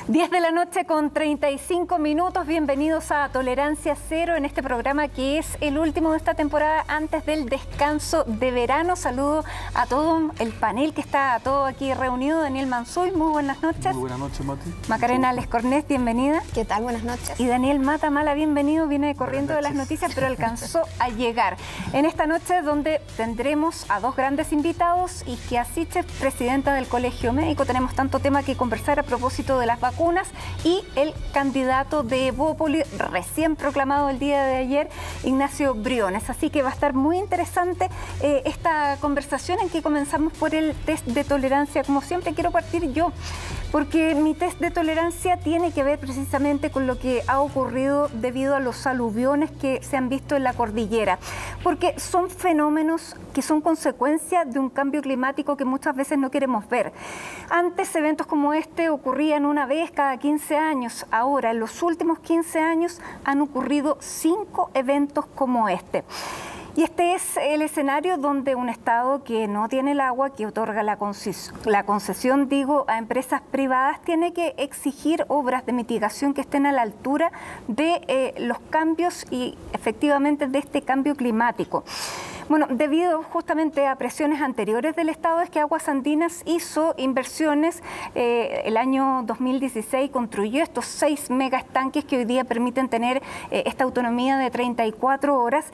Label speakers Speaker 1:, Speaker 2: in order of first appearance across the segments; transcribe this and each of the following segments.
Speaker 1: 10 de la noche con 35 minutos. Bienvenidos a Tolerancia Cero en este programa que es el último de esta temporada antes del descanso de verano. Saludo a todo el panel que está todo aquí reunido. Daniel Mansuy, muy buenas noches.
Speaker 2: Muy buenas noches, Mati.
Speaker 1: Macarena Lescornés, bienvenida.
Speaker 3: ¿Qué tal? Buenas noches.
Speaker 1: Y Daniel Matamala, bienvenido. Viene corriendo de las noticias, pero alcanzó a llegar. En esta noche donde tendremos a dos grandes invitados, Isquia Siches, presidenta del Colegio Médico. Tenemos tanto tema que conversar a propósito de las vacunas, y el candidato de Evópoli, recién proclamado el día de ayer, Ignacio Briones. Así que va a estar muy interesante esta conversación, en que comenzamos por el test de tolerancia. Como siempre, quiero partir yo, porque mi test de tolerancia tiene que ver precisamente con lo que ha ocurrido debido a los aluviones que se han visto en la cordillera, porque son fenómenos que son consecuencia de un cambio climático que muchas veces no queremos ver. Antes, eventos como este ocurrían una vez cada 15 años. Ahora, en los últimos 15 años han ocurrido 5 eventos como este. Y este es el escenario donde un Estado que no tiene el agua, que otorga la concesión, a empresas privadas, tiene que exigir obras de mitigación que estén a la altura de los cambios y efectivamente de este cambio climático. Bueno, debido justamente a presiones anteriores del Estado, es que Aguas Andinas hizo inversiones. El año 2016 construyó estos 6 megaestanques que hoy día permiten tener esta autonomía de 34 horas,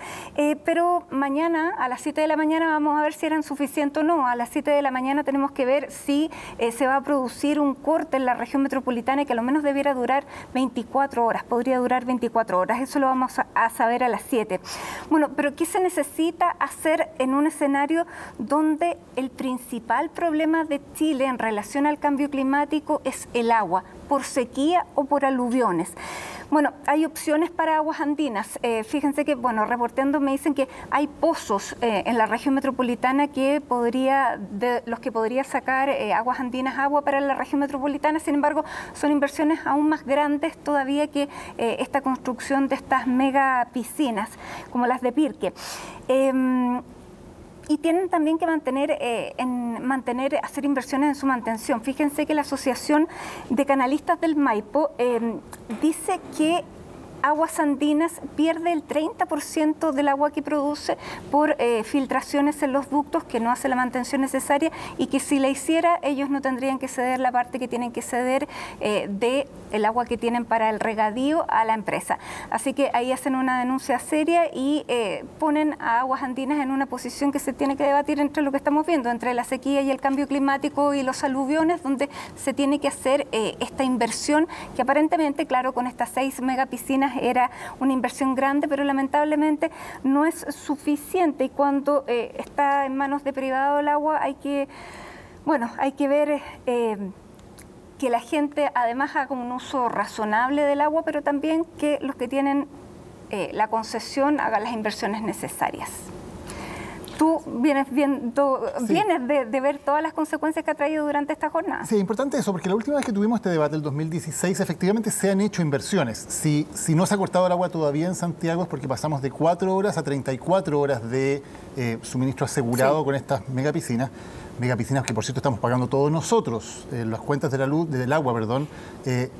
Speaker 1: pero mañana a las 7 de la mañana vamos a ver si eran suficientes o no. A las 7 de la mañana tenemos que ver si se va a producir un corte en la región metropolitana, que a lo menos debiera durar 24 horas, podría durar 24 horas. Eso lo vamos a saber a las 7. Bueno, pero ¿qué se necesita hacer en un escenario donde el principal problema de Chile en relación al cambio climático es el agua, por sequía o por aluviones? Bueno, hay opciones para Aguas Andinas. Fíjense que, reporteando me dicen que hay pozos en la región metropolitana de los que podría sacar Aguas Andinas agua para la región metropolitana. Sin embargo, son inversiones aún más grandes todavía que esta construcción de estas mega piscinas, como las de Pirque. Y tienen también que hacer inversiones en su mantención. Fíjense que la Asociación de Canalistas del Maipo dice que Aguas Andinas pierde el 30% del agua que produce por filtraciones en los ductos, que no hace la mantención necesaria, y que si la hiciera, ellos no tendrían que ceder la parte que tienen que ceder del agua que tienen para el regadío a la empresa. Así que ahí hacen una denuncia seria y ponen a Aguas Andinas en una posición que se tiene que debatir entre lo que estamos viendo, entre la sequía y el cambio climático y los aluviones, donde se tiene que hacer esta inversión, que aparentemente, claro, con estas 6 megapiscinas era una inversión grande, pero lamentablemente no es suficiente. Y cuando está en manos de privado el agua, hay que ver que la gente además haga un uso razonable del agua, pero también que los que tienen la concesión hagan las inversiones necesarias. Tú vienes de ver todas las consecuencias que ha traído durante esta jornada.
Speaker 2: Sí, es importante eso, porque la última vez que tuvimos este debate, el 2016, efectivamente se han hecho inversiones. Si no se ha cortado el agua todavía en Santiago, es porque pasamos de 4 horas a 34 horas de suministro asegurado, sí, con estas megapiscinas que, por cierto, estamos pagando todos nosotros. Las cuentas de la luz, del agua,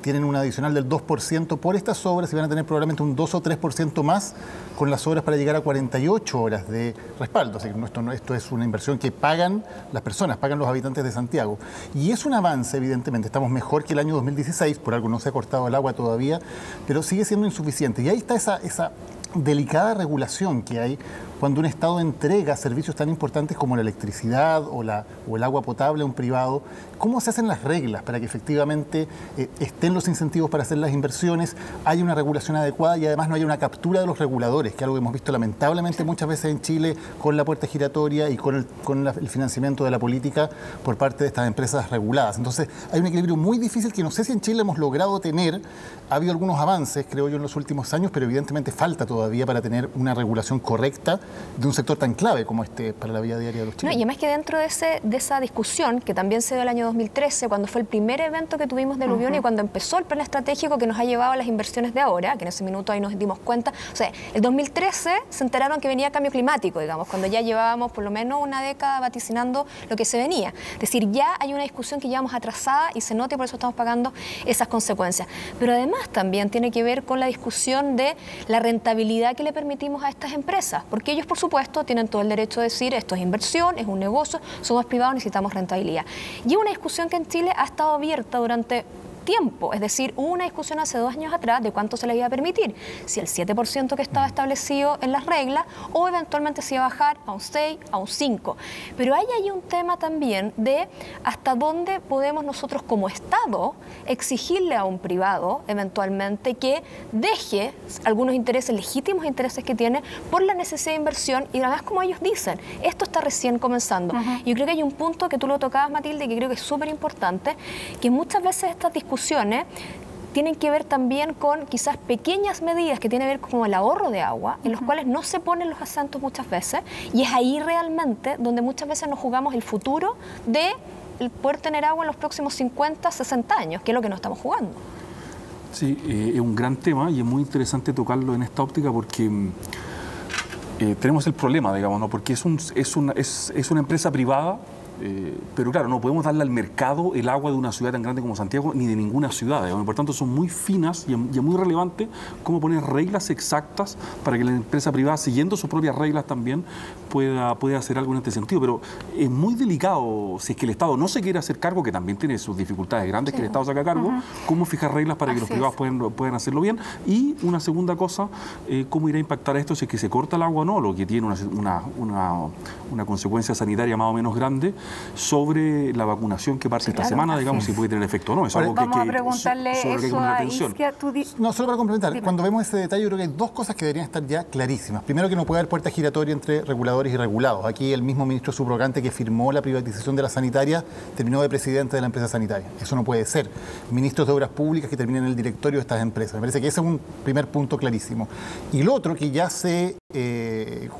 Speaker 2: tienen un adicional del 2% por estas obras, y van a tener probablemente un 2 o 3% más con las obras para llegar a 48 horas de respaldo. Así que esto es una inversión que pagan las personas, pagan los habitantes de Santiago. Y es un avance, evidentemente. Estamos mejor que el año 2016, por algo no se ha cortado el agua todavía, pero sigue siendo insuficiente. Y ahí está esa delicada regulación que hay cuando un Estado entrega servicios tan importantes como la electricidad o el agua potable a un privado. ¿Cómo se hacen las reglas para que efectivamente estén los incentivos para hacer las inversiones, haya una regulación adecuada y además no haya una captura de los reguladores, que es algo que hemos visto lamentablemente muchas veces en Chile con la puerta giratoria y con el financiamiento de la política por parte de estas empresas reguladas? Entonces hay un equilibrio muy difícil que no sé si en Chile hemos logrado tener. Ha habido algunos avances, creo yo, en los últimos años, pero evidentemente falta todavía todavía para tener una regulación correcta de un sector tan clave como este para la vida diaria de los chilenos.
Speaker 3: No, y además que dentro de esa discusión, que también se dio el año 2013, cuando fue el primer evento que tuvimos de aluvión y cuando empezó el plan estratégico que nos ha llevado a las inversiones de ahora, que en ese minuto ahí nos dimos cuenta, o sea, el 2013 se enteraron que venía cambio climático, digamos, cuando ya llevábamos por lo menos una década vaticinando lo que se venía. Es decir, ya hay una discusión que llevamos atrasada y se nota y por eso estamos pagando esas consecuencias. Pero además también tiene que ver con la discusión de la rentabilidad que le permitimos a estas empresas, porque ellos, por supuesto, tienen todo el derecho de decir esto es inversión, es un negocio, somos privados, necesitamos rentabilidad. Y es una discusión que en Chile ha estado abierta durante tiempo, es decir, hubo una discusión hace 2 años atrás de cuánto se les iba a permitir, si el 7% que estaba establecido en las reglas o eventualmente se iba a bajar a un 6, a un 5. Pero hay ahí un tema también de hasta dónde podemos nosotros como Estado exigirle a un privado eventualmente que deje algunos intereses, legítimos intereses que tiene por la necesidad de inversión y además como ellos dicen, esto está recién comenzando. Yo creo que hay un punto que tú lo tocabas, Matilde, que creo que es súper importante, que muchas veces estas discusiones tienen que ver también con quizás pequeñas medidas que tienen que ver con el ahorro de agua, en los cuales no se ponen los acentos muchas veces, y es ahí realmente donde muchas veces nos jugamos el futuro de el poder tener agua en los próximos 50, 60 años, que es lo que nos estamos jugando.
Speaker 4: Sí, es un gran tema y es muy interesante tocarlo en esta óptica porque tenemos el problema, digamos, ¿no? Porque es una empresa privada. Pero claro, no podemos darle al mercado el agua de una ciudad tan grande como Santiago ni de ninguna ciudad, digamos. Por tanto, son muy finas y es muy relevante cómo poner reglas exactas para que la empresa privada, siguiendo sus propias reglas también, pueda hacer algo en este sentido. Pero es muy delicado si es que el Estado no se quiere hacer cargo, que también tiene sus dificultades grandes, que el Estado se haga cargo, cómo fijar reglas para que los privados puedan hacerlo bien. Y una segunda cosa, cómo irá a impactar esto si es que se corta el agua o no, lo que tiene una consecuencia sanitaria más o menos grande sobre la vacunación que parte esta semana, digamos, si puede tener efecto o no. Es algo
Speaker 1: vamos a preguntarle eso a Isquia.
Speaker 2: No, solo para complementar, cuando vemos ese detalle, yo creo que hay 2 cosas que deberían estar ya clarísimas. Primero, que no puede haber puerta giratoria entre reguladores y regulados. Aquí el mismo ministro subrogante que firmó la privatización de la sanitaria terminó de presidente de la empresa sanitaria. Eso no puede ser. Ministros de Obras Públicas que terminen en el directorio de estas empresas. Me parece que ese es un primer punto clarísimo. Y lo otro, que ya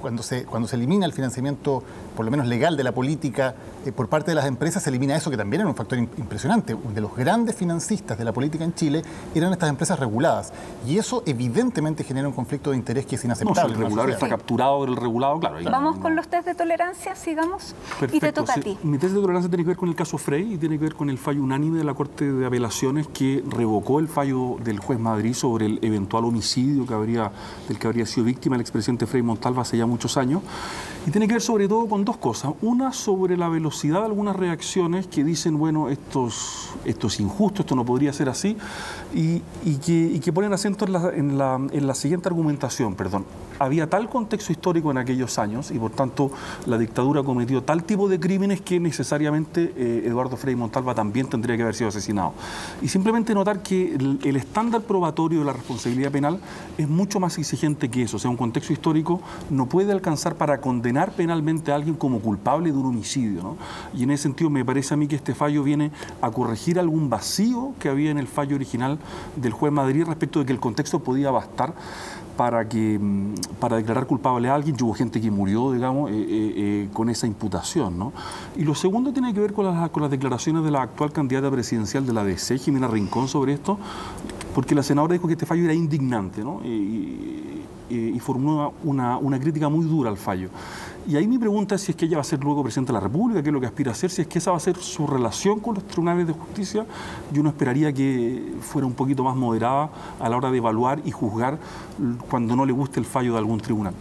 Speaker 2: cuando se elimina el financiamiento, por lo menos legal, de la política por parte de las empresas, se elimina eso, que también era un factor impresionante. De los grandes financistas de la política en Chile eran estas empresas reguladas. Y eso evidentemente genera un conflicto de interés que es inaceptable.
Speaker 4: No, si el regulador está capturado por el regulado, claro.
Speaker 1: Vamos con los test de tolerancia, sigamos.
Speaker 4: Perfecto,
Speaker 1: y te toca a ti.
Speaker 4: Mi test de tolerancia tiene que ver con el caso Frey y tiene que ver con el fallo unánime de la Corte de Apelaciones que revocó el fallo del juez Madrid sobre el eventual homicidio del que habría sido víctima el expresidente Frei Montalva hace ya muchos años. Y tiene que ver sobre todo con 2 cosas. Una, sobre la velocidad de algunas reacciones que dicen, bueno, esto es injusto, esto no podría ser así, y que ponen acento en la siguiente argumentación, perdón. Había tal contexto histórico en aquellos años y por tanto la dictadura cometió tal tipo de crímenes que necesariamente Eduardo Frei Montalva también tendría que haber sido asesinado. Y simplemente notar que el estándar probatorio de la responsabilidad penal es mucho más exigente que eso. O sea, un contexto histórico no puede alcanzar para condenar penalmente a alguien como culpable de un homicidio, ¿no? Y en ese sentido me parece a mí que este fallo viene a corregir algún vacío que había en el fallo original del juez Madrid respecto de que el contexto podía bastar para declarar culpable a alguien. Hubo gente que murió, digamos, con esa imputación, ¿no? Y lo segundo tiene que ver con las declaraciones de la actual candidata presidencial de la DC, Jimena Rincón, sobre esto, porque la senadora dijo que este fallo era indignante, ¿no? Y formuló una crítica muy dura al fallo. Y ahí mi pregunta es si es que ella va a ser luego presidenta de la República, qué es lo que aspira a hacer, si es que esa va a ser su relación con los tribunales de justicia. Yo no esperaría que fuera un poquito más moderada a la hora de evaluar y juzgar cuando no le guste el fallo de algún tribunal.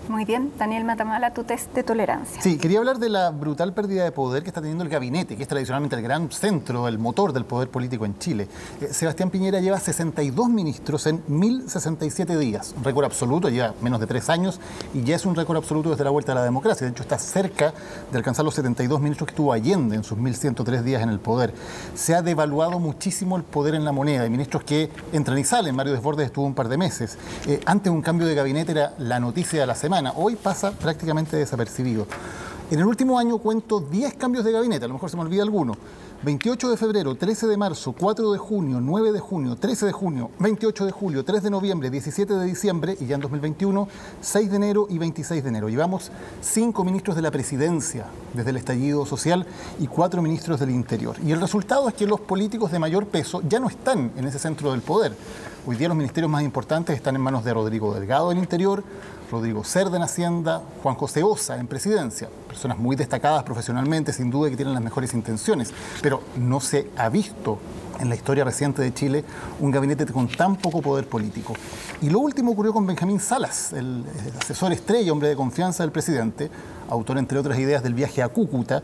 Speaker 1: Muy bien. Daniel Matamala, tu test de tolerancia.
Speaker 2: Sí, quería hablar de la brutal pérdida de poder que está teniendo el gabinete, que es tradicionalmente el gran centro, el motor del poder político en Chile. Sebastián Piñera lleva 62 ministros en 1067 días, un récord absoluto, lleva menos de 3 años y ya es un récord absoluto desde la vuelta a la democracia. De hecho, está cerca de alcanzar los 72 ministros que tuvo Allende en sus 1103 días en el poder. Se ha devaluado muchísimo el poder en la moneda. Hay ministros que entran y salen. Mario Desbordes estuvo un par de meses. Antes un cambio de gabinete era la noticia de la semana. Hoy pasa prácticamente desapercibido. En el último año cuento 10 cambios de gabinete, a lo mejor se me olvida alguno. 28 de febrero, 13 de marzo, 4 de junio, 9 de junio, 13 de junio, 28 de julio, 3 de noviembre, 17 de diciembre y ya en 2021, 6 de enero y 26 de enero. Llevamos 5 ministros de la presidencia desde el estallido social y 4 ministros del interior. Y el resultado es que los políticos de mayor peso ya no están en ese centro del poder. Hoy día los ministerios más importantes están en manos de Rodrigo Delgado en Interior, Rodrigo Cerda en Hacienda, Juan José Ossa en Presidencia. Personas muy destacadas profesionalmente, sin duda que tienen las mejores intenciones, pero no se ha visto en la historia reciente de Chile un gabinete con tan poco poder político. Y lo último ocurrió con Benjamín Salas, el asesor estrella, hombre de confianza del presidente, autor entre otras ideas del viaje a Cúcuta,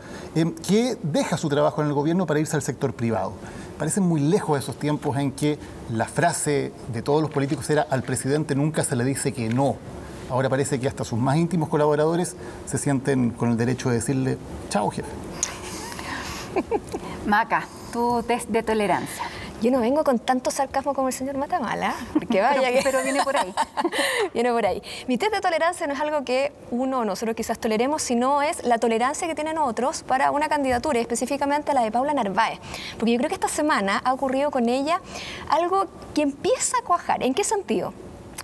Speaker 2: que deja su trabajo en el gobierno para irse al sector privado. Parecen muy lejos esos tiempos en que la frase de todos los políticos era al presidente nunca se le dice que no. Ahora parece que hasta sus más íntimos colaboradores se sienten con el derecho de decirle chao, jefe.
Speaker 1: Maca, tu test de tolerancia.
Speaker 3: Yo no vengo con tanto sarcasmo como el señor Matamala, porque vaya
Speaker 1: pero viene por ahí.
Speaker 3: Viene por ahí. Mi test de tolerancia no es algo que uno o nosotros quizás toleremos, sino es la tolerancia que tienen otros para una candidatura, específicamente la de Paula Narváez. Porque yo creo que esta semana ha ocurrido con ella algo que empieza a cuajar. ¿En qué sentido?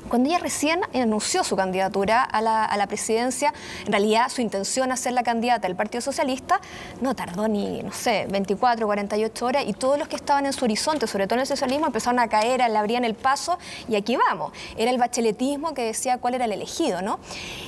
Speaker 3: Cuando ella recién anunció su candidatura a la presidencia, en realidad su intención a ser la candidata del Partido Socialista, no tardó ni, no sé, 24, 48 horas y todos los que estaban en su horizonte, sobre todo en el socialismo, empezaron a caer, le abrían el paso y aquí vamos. Era el bacheletismo que decía cuál era el elegido, ¿no?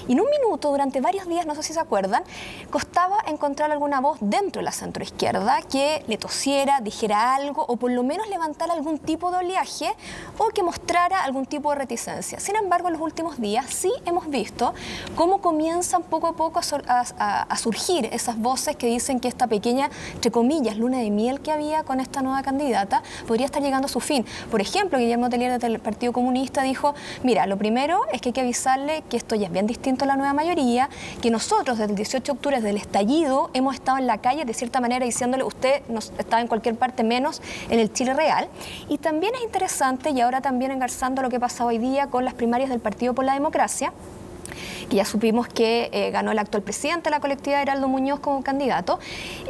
Speaker 3: Y en un minuto, durante varios días, no sé si se acuerdan, costaba encontrar alguna voz dentro de la centroizquierda que le tosiera, dijera algo o por lo menos levantara algún tipo de oleaje o que mostrara algún tipo de reticencia. Sin embargo, en los últimos días sí hemos visto cómo comienzan poco a poco a surgir esas voces que dicen que esta pequeña, entre comillas, luna de miel que había con esta nueva candidata podría estar llegando a su fin. Por ejemplo, Guillermo Tellier del Partido Comunista dijo, mira, lo primero es que hay que avisarle que esto ya es bien distinto a la nueva mayoría, que nosotros desde el 18 de octubre, desde el estallido, hemos estado en la calle de cierta manera diciéndole, usted no estaba en cualquier parte menos en el Chile real. Y también es interesante, y ahora también engarzando lo que pasa hoy día con las primarias del Partido por la Democracia, que ya supimos que ganó el actual presidente de la colectividad, Heraldo Muñoz, como candidato,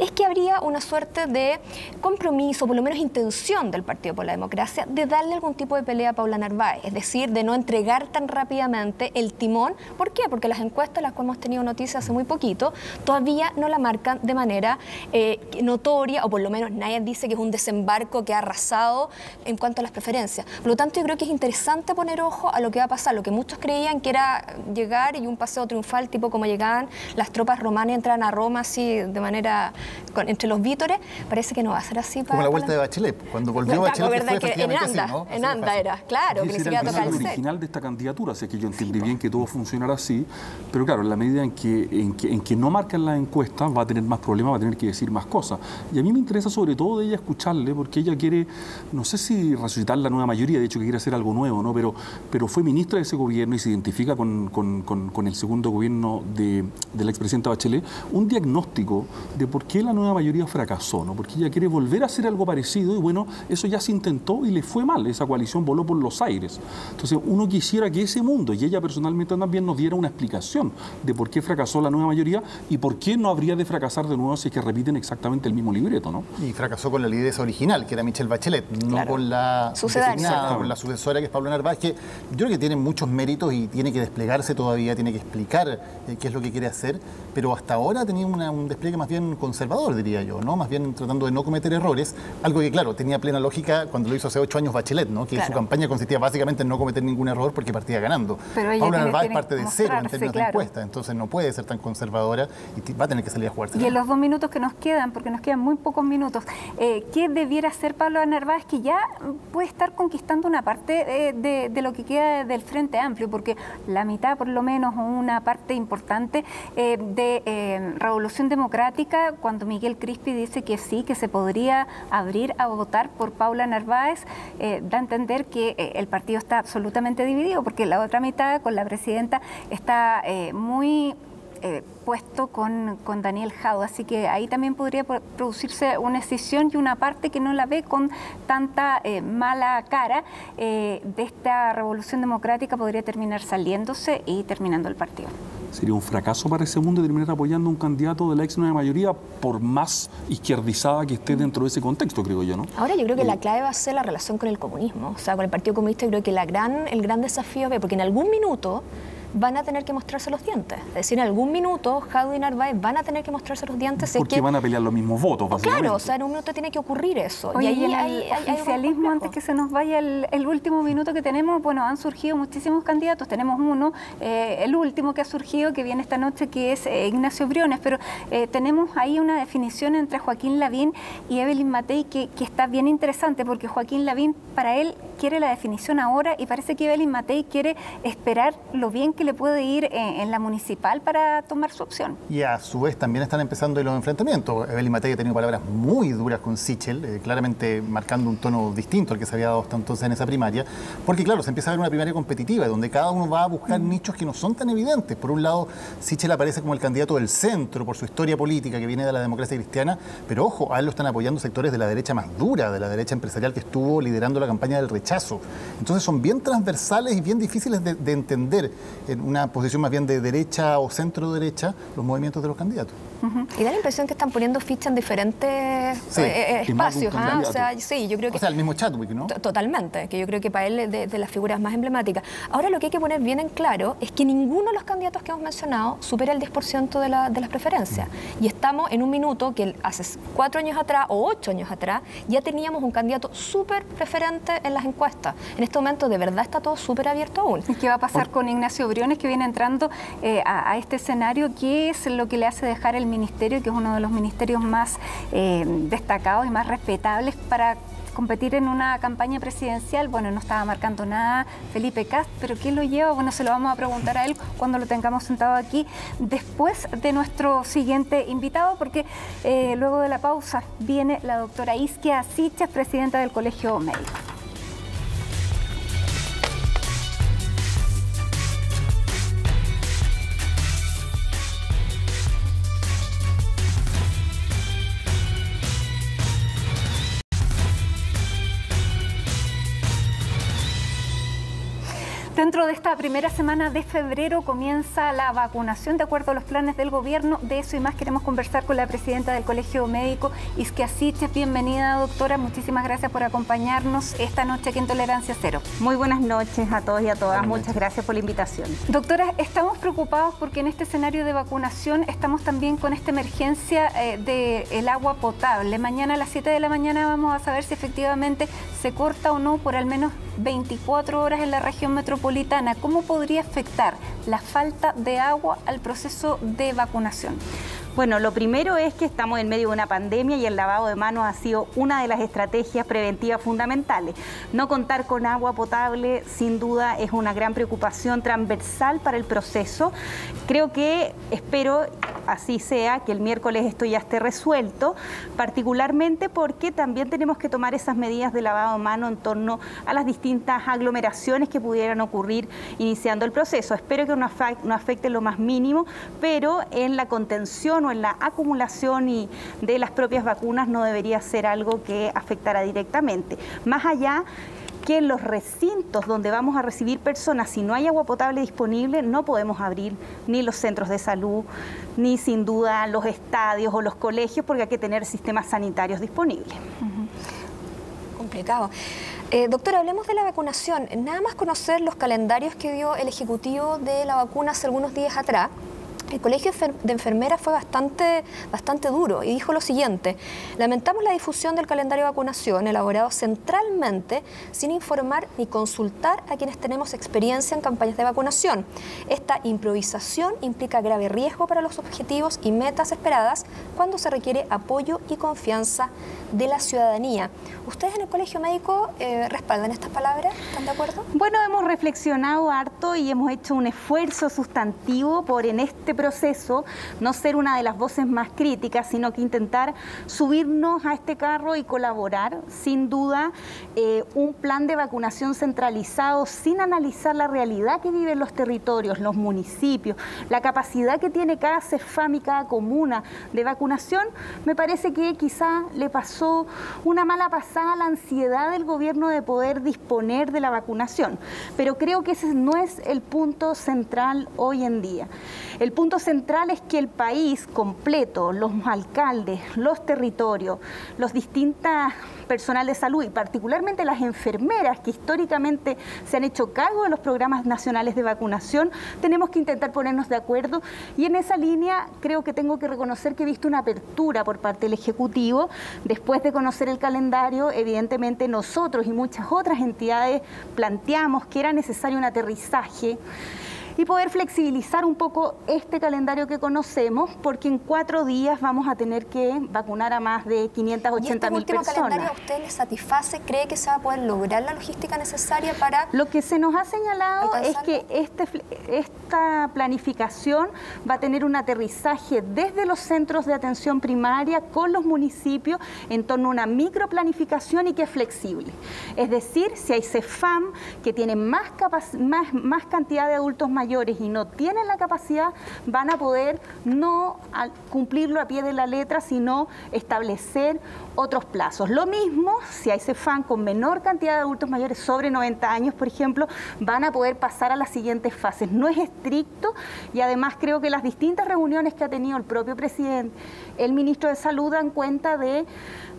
Speaker 3: es que habría una suerte de compromiso, por lo menos intención del Partido por la Democracia, de darle algún tipo de pelea a Paula Narváez, es decir, de no entregar tan rápidamente el timón. ¿Por qué? Porque las encuestas, las cuales hemos tenido noticias hace muy poquito, todavía no la marcan de manera notoria, o por lo menos nadie dice que es un desembarco que ha arrasado en cuanto a las preferencias. Por lo tanto, yo creo que es interesante poner ojo a lo que va a pasar, lo que muchos creían que era llegar y un paseo triunfal, tipo como llegaban las tropas romanas, entraban a Roma así de manera entre los vítores, parece que no va a ser así.
Speaker 2: Como la vuelta de Bachelet, cuando volvió Bachelet fue efectivamente así, ¿no?
Speaker 3: En Anda era, claro, que ni siquiera toca el
Speaker 4: original de esta candidatura, así que yo entendí bien que todo funcionara así, pero claro, en la medida en que no marcan las encuestas va a tener más problemas, va a tener que decir más cosas. Y a mí me interesa sobre todo de ella escucharle, porque ella quiere, no sé si resucitar la nueva mayoría, de hecho que quiere hacer algo nuevo, ¿no? Pero fue ministra de ese gobierno y se identifica con el segundo gobierno de la expresidenta Bachelet, un diagnóstico de por qué la nueva mayoría fracasó, ¿no? Porque ella quiere volver a hacer algo parecido y bueno, eso ya se intentó y le fue mal, esa coalición voló por los aires. Entonces uno quisiera que ese mundo, y ella personalmente también, nos diera una explicación de por qué fracasó la nueva mayoría y por qué no habría de fracasar de nuevo si es que repiten exactamente el mismo libreto, ¿no?
Speaker 2: Y fracasó con la lideresa original, que era Michelle Bachelet, no con la designada, con la sucesora, que es Paula Narváez, que yo creo que tiene muchos méritos y tiene que desplegarse todavía, tiene que explicar qué es lo que quiere hacer, pero hasta ahora ha tenido un despliegue más bien conservador, diría yo, ¿no? Más bien tratando de no cometer errores, algo que, claro, tenía plena lógica cuando lo hizo hace 8 años Bachelet, ¿no? Que su campaña consistía básicamente en no cometer ningún error porque partía ganando. Paula Narváez parte de cero en términos de encuesta, entonces no puede ser tan conservadora y va a tener que salir a jugarse.
Speaker 1: Y en los 2 minutos que nos quedan, porque nos quedan muy pocos minutos, ¿qué debiera hacer Paula Narváez, que ya puede estar conquistando una parte de lo que queda del Frente Amplio? Porque la mitad, por lo menos, una parte importante de Revolución Democrática, cuando Miguel Crispi dice que sí, que se podría abrir a votar por Paula Narváez, da a entender que el partido está absolutamente dividido, porque la otra mitad, con la presidenta, está muy puesto con Daniel Jadue, así que ahí también podría producirse una escisión y una parte que no la ve con tanta mala cara de esta revolución democrática podría terminar saliéndose y terminando el partido.
Speaker 4: Sería un fracaso para ese mundo terminar apoyando a un candidato de la ex nueva mayoría, por más izquierdizada que esté dentro de ese contexto, creo yo, ¿no?
Speaker 3: Ahora yo creo que la clave va a ser la relación con el comunismo, o sea, con el Partido Comunista. Yo creo que el gran desafío es porque en algún minuto van a tener que mostrarse los dientes. Es decir, en algún minuto Jadue y Narváez van a tener que mostrarse los dientes.
Speaker 4: Porque van a pelear los mismos votos, básicamente.
Speaker 3: Claro, o sea, en un minuto tiene que ocurrir eso.
Speaker 1: Oye, y ahí el oficialismo, antes que se nos vaya el último minuto que tenemos, bueno, han surgido muchísimos candidatos. Tenemos uno, el último que ha surgido, que viene esta noche, que es Ignacio Briones, pero tenemos ahí una definición entre Joaquín Lavín y Evelyn Matei que está bien interesante, porque Joaquín Lavín, para él, quiere la definición ahora y parece que Evelyn Matei quiere esperar lo bien que le puede ir en la municipal para tomar su opción.
Speaker 2: Y a su vez también están empezando los enfrentamientos. Evelyn Matei ha tenido palabras muy duras con Sichel, claramente marcando un tono distinto al que se había dado hasta entonces en esa primaria, porque claro, se empieza a ver una primaria competitiva donde cada uno va a buscar nichos que no son tan evidentes. Por un lado, Sichel aparece como el candidato del centro por su historia política que viene de la democracia cristiana, pero ojo, a él lo están apoyando sectores de la derecha más dura, de la derecha empresarial que estuvo liderando la campaña del rechazo. Entonces son bien transversales y bien difíciles de entender en una posición más bien de derecha o centro derecha los movimientos de los candidatos.
Speaker 3: Y da la impresión que están poniendo ficha en diferentes espacios. O sea, sí, yo creo que...
Speaker 2: O sea, el mismo Chadwick, ¿no?
Speaker 3: Totalmente, que yo creo que para él es de las figuras más emblemáticas. Ahora lo que hay que poner bien en claro es que ninguno de los candidatos que hemos mencionado supera el 10% de las preferencias. Y estamos en un minuto que hace 4 años atrás o 8 años atrás ya teníamos un candidato súper preferente en las encuestas. En este momento de verdad está todo súper abierto aún.
Speaker 1: ¿Y qué va a pasar con Ignacio Briones, que viene entrando a este escenario? ¿Qué es lo que le hace dejar el ministerio, que es uno de los ministerios más destacados y más respetables para competir en una campaña presidencial? Bueno, no estaba marcando nada Felipe Kast, pero ¿quién lo lleva? Bueno, se lo vamos a preguntar a él cuando lo tengamos sentado aquí, después de nuestro siguiente invitado, porque luego de la pausa viene la doctora Isquia Siches, presidenta del Colegio Médico. Dentro de esta primera semana de febrero comienza la vacunación de acuerdo a los planes del gobierno. De eso y más queremos conversar con la presidenta del Colegio Médico, Isquia Siches. Bienvenida, doctora. Muchísimas gracias por acompañarnos esta noche aquí en Tolerancia Cero.
Speaker 5: Muy buenas noches a todos y a todas. Muchas gracias por la invitación.
Speaker 1: Doctora, estamos preocupados porque en este escenario de vacunación estamos también con esta emergencia del agua potable. Mañana a las 7 de la mañana vamos a saber si efectivamente se corta o no por al menos 24 horas en la región metropolitana. ¿Cómo podría afectar la falta de agua al proceso de vacunación?
Speaker 5: Bueno, lo primero es que estamos en medio de una pandemia y el lavado de manos ha sido una de las estrategias preventivas fundamentales. No contar con agua potable, sin duda, es una gran preocupación transversal para el proceso. Espero así sea, que el miércoles esto ya esté resuelto, particularmente porque también tenemos que tomar esas medidas de lavado de mano en torno a las distintas aglomeraciones que pudieran ocurrir iniciando el proceso. Espero que no afecte lo más mínimo, pero en la contención o en la acumulación de las propias vacunas no debería ser algo que afectara directamente. Más allá que en los recintos donde vamos a recibir personas, si no hay agua potable disponible, no podemos abrir ni los centros de salud, ni sin duda los estadios o los colegios, porque hay que tener sistemas sanitarios disponibles.
Speaker 3: Complicado. Doctora, hablemos de la vacunación. Nada más conocer los calendarios que dio el Ejecutivo de la vacuna hace algunos días atrás. El Colegio de Enfermeras fue bastante duro y dijo lo siguiente: lamentamos la difusión del calendario de vacunación elaborado centralmente sin informar ni consultar a quienes tenemos experiencia en campañas de vacunación. Esta improvisación implica grave riesgo para los objetivos y metas esperadas cuando se requiere apoyo y confianza de la ciudadanía. ¿Ustedes en el Colegio Médico respaldan estas palabras? ¿Están de acuerdo?
Speaker 5: Bueno, hemos reflexionado harto y hemos hecho un esfuerzo sustantivo por en este proceso, no ser una de las voces más críticas, sino que intentar subirnos a este carro y colaborar. Sin duda, un plan de vacunación centralizado sin analizar la realidad que viven los territorios, los municipios, la capacidad que tiene cada CEFAM y cada comuna de vacunación, me parece que quizá le pasó una mala pasada a la ansiedad del gobierno de poder disponer de la vacunación. Pero creo que ese no es el punto central hoy en día. El punto central es que el país completo, los alcaldes, los territorios, los distintos personal de salud y particularmente las enfermeras que históricamente se han hecho cargo de los programas nacionales de vacunación, tenemos que intentar ponernos de acuerdo, y en esa línea creo que tengo que reconocer que he visto una apertura por parte del Ejecutivo. Después de conocer el calendario, evidentemente nosotros y muchas otras entidades planteamos que era necesario un aterrizaje y poder flexibilizar un poco este calendario que conocemos, porque en 4 días vamos a tener que vacunar a más de 580.000 personas.
Speaker 3: ¿Y este último calendario a usted le satisface? ¿Cree que se va a poder lograr la logística necesaria para...?
Speaker 5: Lo que se nos ha señalado es que esta planificación va a tener un aterrizaje desde los centros de atención primaria con los municipios en torno a una microplanificación y que es flexible. Es decir, si hay CEFAM que tienen más cantidad de adultos mayores y no tienen la capacidad, van a poder no cumplirlo a pie de la letra, sino establecer otros plazos. Lo mismo, si hay CEFAM con menor cantidad de adultos mayores, sobre 90 años, por ejemplo, van a poder pasar a las siguientes fases. No es estricto, y además creo que las distintas reuniones que ha tenido el propio presidente, el ministro de Salud, dan cuenta de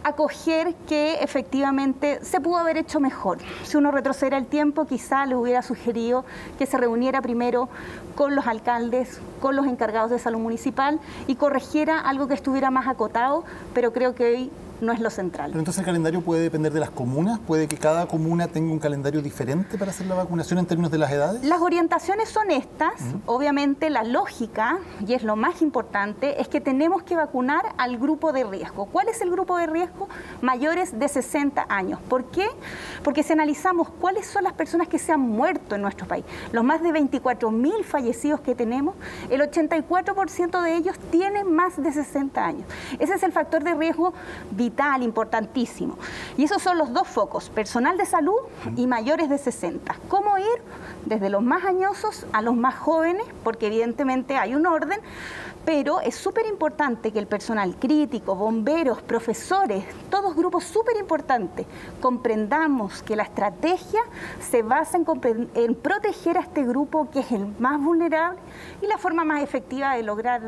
Speaker 5: acoger que efectivamente se pudo haber hecho mejor. Si uno retrocediera el tiempo, quizá le hubiera sugerido que se reuniera primero con los alcaldes, con los encargados de salud municipal y corrigiera algo que estuviera más acotado, pero creo que hoy no es lo central.
Speaker 2: Pero entonces el calendario puede depender de las comunas, puede que cada comuna tenga un calendario diferente para hacer la vacunación en términos de las edades.
Speaker 5: Las orientaciones son estas, obviamente la lógica, y es lo más importante, es que tenemos que vacunar al grupo de riesgo. ¿Cuál es el grupo de riesgo? Mayores de 60 años. ¿Por qué? Porque si analizamos cuáles son las personas que se han muerto en nuestro país, los más de 24.000 fallecidos que tenemos, el 84% de ellos tienen más de 60 años. Ese es el factor de riesgo vital, importantísimo. Y esos son los dos focos, personal de salud y mayores de 60. ¿Cómo ir desde los más añosos a los más jóvenes? Porque evidentemente hay un orden, pero es súper importante que el personal crítico, bomberos, profesores, todos grupos súper importantes, comprendamos que la estrategia se basa en proteger a este grupo que es el más vulnerable y la forma más efectiva de lograr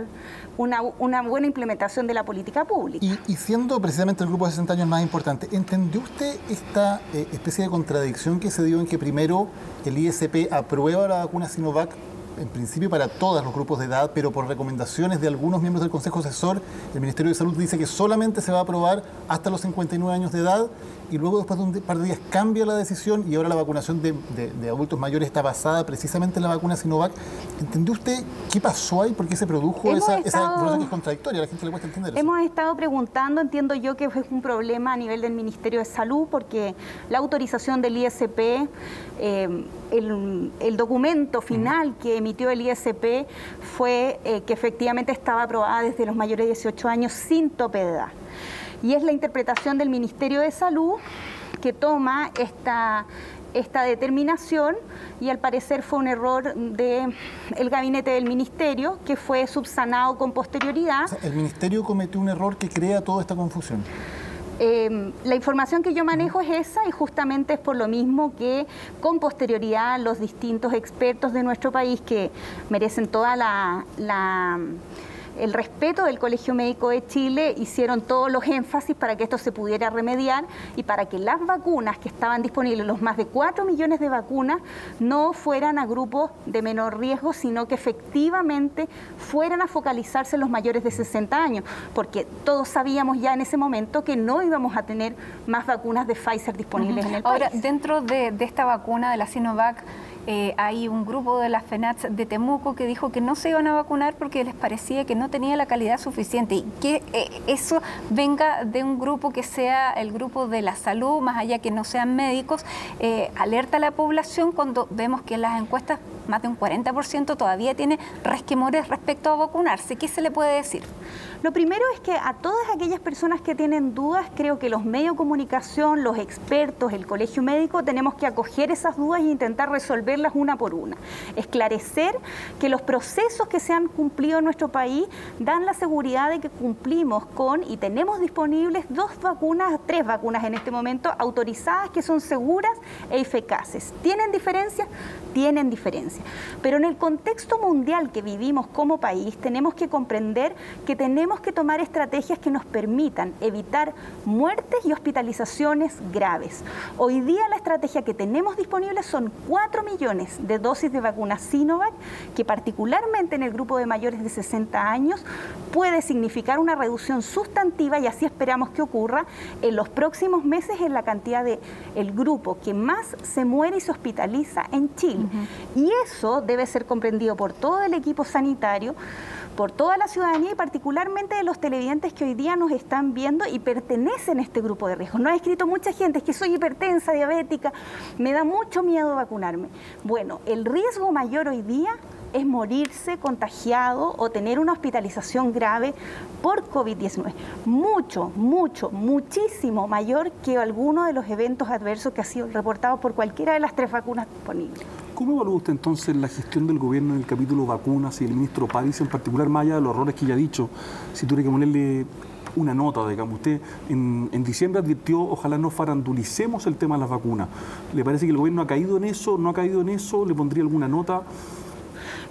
Speaker 5: una buena implementación de la política pública.
Speaker 2: Y siendo precisamente el grupo de 60 años más importante, ¿entendió usted esta especie de contradicción que se dio en que primero el ISP aprueba la vacuna Sinovac, en principio para todos los grupos de edad, pero por recomendaciones de algunos miembros del Consejo Asesor, el Ministerio de Salud dice que solamente se va a aprobar hasta los 59 años de edad, y luego después de un par de días cambia la decisión y ahora la vacunación de adultos mayores está basada precisamente en la vacuna Sinovac? ¿Entendió usted qué pasó ahí? ¿Por qué se produjo esa información que es contradictoria? A la gente le cuesta entender eso.
Speaker 5: Hemos estado preguntando, entiendo yo que fue un problema a nivel del Ministerio de Salud, porque la autorización del ISP, el documento final que emitió el ISP fue que efectivamente estaba aprobada desde los mayores de 18 años sin tope de edad. Y es la interpretación del Ministerio de Salud que toma esta determinación, y al parecer fue un error del gabinete del Ministerio que fue subsanado con posterioridad.
Speaker 2: O sea, el Ministerio cometió un error que crea toda esta confusión.
Speaker 5: La información que yo manejo es esa, y justamente es por lo mismo que con posterioridad los distintos expertos de nuestro país, que merecen toda el respeto del Colegio Médico de Chile, hicieron todos los énfasis para que esto se pudiera remediar y para que las vacunas que estaban disponibles, los más de 4 millones de vacunas, no fueran a grupos de menor riesgo, sino que efectivamente fueran a focalizarse en los mayores de 60 años, porque todos sabíamos ya en ese momento que no íbamos a tener más vacunas de Pfizer disponibles en el país.
Speaker 1: Ahora, dentro de esta vacuna de la Sinovac, hay un grupo de la FENATS de Temuco que dijo que no se iban a vacunar porque les parecía que no tenía la calidad suficiente, y que eso venga de un grupo que sea el grupo de la salud, más allá que no sean médicos, alerta a la población cuando vemos que las encuestas más de un 40% todavía tiene resquemores respecto a vacunarse. ¿Qué se le puede decir?
Speaker 5: Lo primero es que a todas aquellas personas que tienen dudas, creo que los medios de comunicación, los expertos, el colegio médico, tenemos que acoger esas dudas e intentar resolverlas una por una. Esclarecer que los procesos que se han cumplido en nuestro país dan la seguridad de que cumplimos con y tenemos disponibles 3 vacunas en este momento autorizadas que son seguras e eficaces. ¿Tienen diferencias? Tienen diferencias. Pero en el contexto mundial que vivimos como país, tenemos que comprender que tenemos que tomar estrategias que nos permitan evitar muertes y hospitalizaciones graves. Hoy día la estrategia que tenemos disponible son 4 millones de dosis de vacuna Sinovac, que particularmente en el grupo de mayores de 60 años puede significar una reducción sustantiva, y así esperamos que ocurra en los próximos meses en la cantidad de el grupo que más se muere y se hospitaliza en Chile. Y eso debe ser comprendido por todo el equipo sanitario, por toda la ciudadanía y particularmente de los televidentes que hoy día nos están viendo y pertenecen a este grupo de riesgo. Nos ha escrito mucha gente, es que soy hipertensa, diabética, me da mucho miedo vacunarme. Bueno, el riesgo mayor hoy día es morirse contagiado o tener una hospitalización grave por COVID-19. Muchísimo mayor que alguno de los eventos adversos que ha sido reportado por cualquiera de las 3 vacunas disponibles.
Speaker 4: ¿Cómo evalúa usted entonces la gestión del gobierno en el capítulo vacunas y el ministro París en particular, más allá de los errores que ya ha dicho? Si tuviera que ponerle una nota, digamos, usted en diciembre advirtió, ojalá no farandulicemos el tema de las vacunas. ¿Le parece que el gobierno ha caído en eso? ¿No ha caído en eso? ¿Le pondría alguna nota?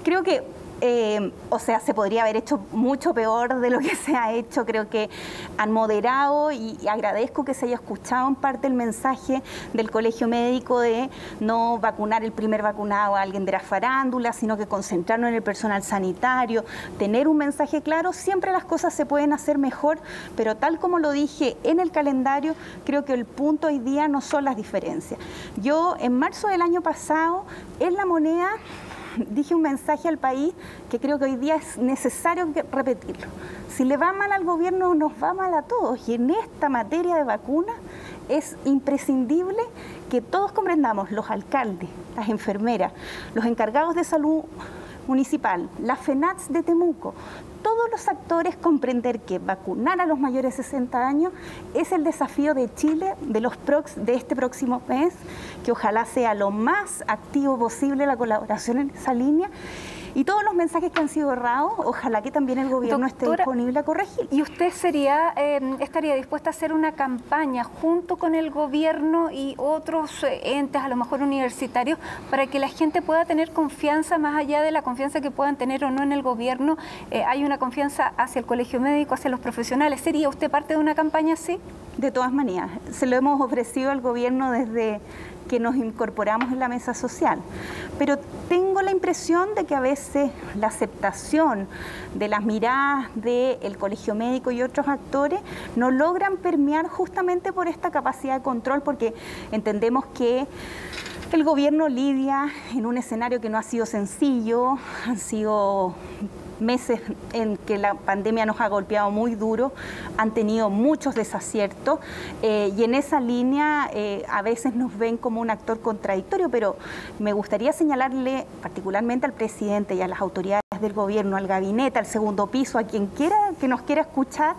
Speaker 5: Creo que se podría haber hecho mucho peor de lo que se ha hecho. Creo que han moderado y agradezco que se haya escuchado en parte el mensaje del colegio médico de no vacunar el primer vacunado a alguien de la farándula, sino que concentrarnos en el personal sanitario, tener un mensaje claro. Siempre las cosas se pueden hacer mejor, pero tal como lo dije en el calendario, creo que el punto hoy día no son las diferencias. Yo en marzo del año pasado, en La Moneda, dije un mensaje al país que creo que hoy día es necesario repetirlo. Si le va mal al gobierno, nos va mal a todos. Y en esta materia de vacunas es imprescindible que todos comprendamos, los alcaldes, las enfermeras, los encargados de salud municipal, la FENATS de Temuco, todos los actores comprender que vacunar a los mayores de 60 años es el desafío de Chile de este próximo mes, que ojalá sea lo más activo posible la colaboración en esa línea. Y todos los mensajes que han sido errados, ojalá que también el gobierno esté disponible a corregir.
Speaker 1: ¿Y usted estaría dispuesta a hacer una campaña junto con el gobierno y otros entes, a lo mejor universitarios, para que la gente pueda tener confianza, más allá de la confianza que puedan tener o no en el gobierno? Hay una confianza hacia el colegio médico, hacia los profesionales. ¿Sería usted parte de una campaña así?
Speaker 5: De todas maneras, se lo hemos ofrecido al gobierno desde que nos incorporamos en la mesa social. Pero tengo la impresión de que a veces la aceptación de las miradas del colegio médico y otros actores no logran permear justamente por esta capacidad de control, porque entendemos que el gobierno lidia en un escenario que no ha sido sencillo, han sido meses en que la pandemia nos ha golpeado muy duro, han tenido muchos desaciertos y en esa línea a veces nos ven como un actor contradictorio, pero me gustaría señalarle particularmente al presidente y a las autoridades del gobierno, al gabinete, al segundo piso, a quien quiera que nos quiera escuchar,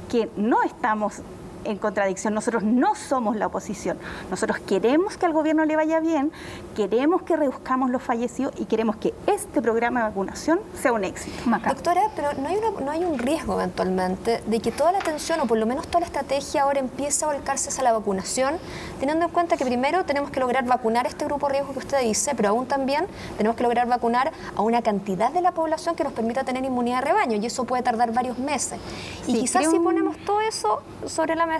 Speaker 5: que no estamos en contradicción. Nosotros no somos la oposición. Nosotros queremos que al gobierno le vaya bien, queremos que reduzcamos los fallecidos y queremos que este programa de vacunación sea un éxito.
Speaker 3: Doctora, pero no hay un riesgo eventualmente de que toda la atención, o por lo menos toda la estrategia ahora empiece a volcarse hacia la vacunación, teniendo en cuenta que primero tenemos que lograr vacunar este grupo de riesgo que usted dice, pero aún también tenemos que lograr vacunar a una cantidad de la población que nos permita tener inmunidad de rebaño, y eso puede tardar varios meses. Y quizás si ponemos todo eso sobre la mesa,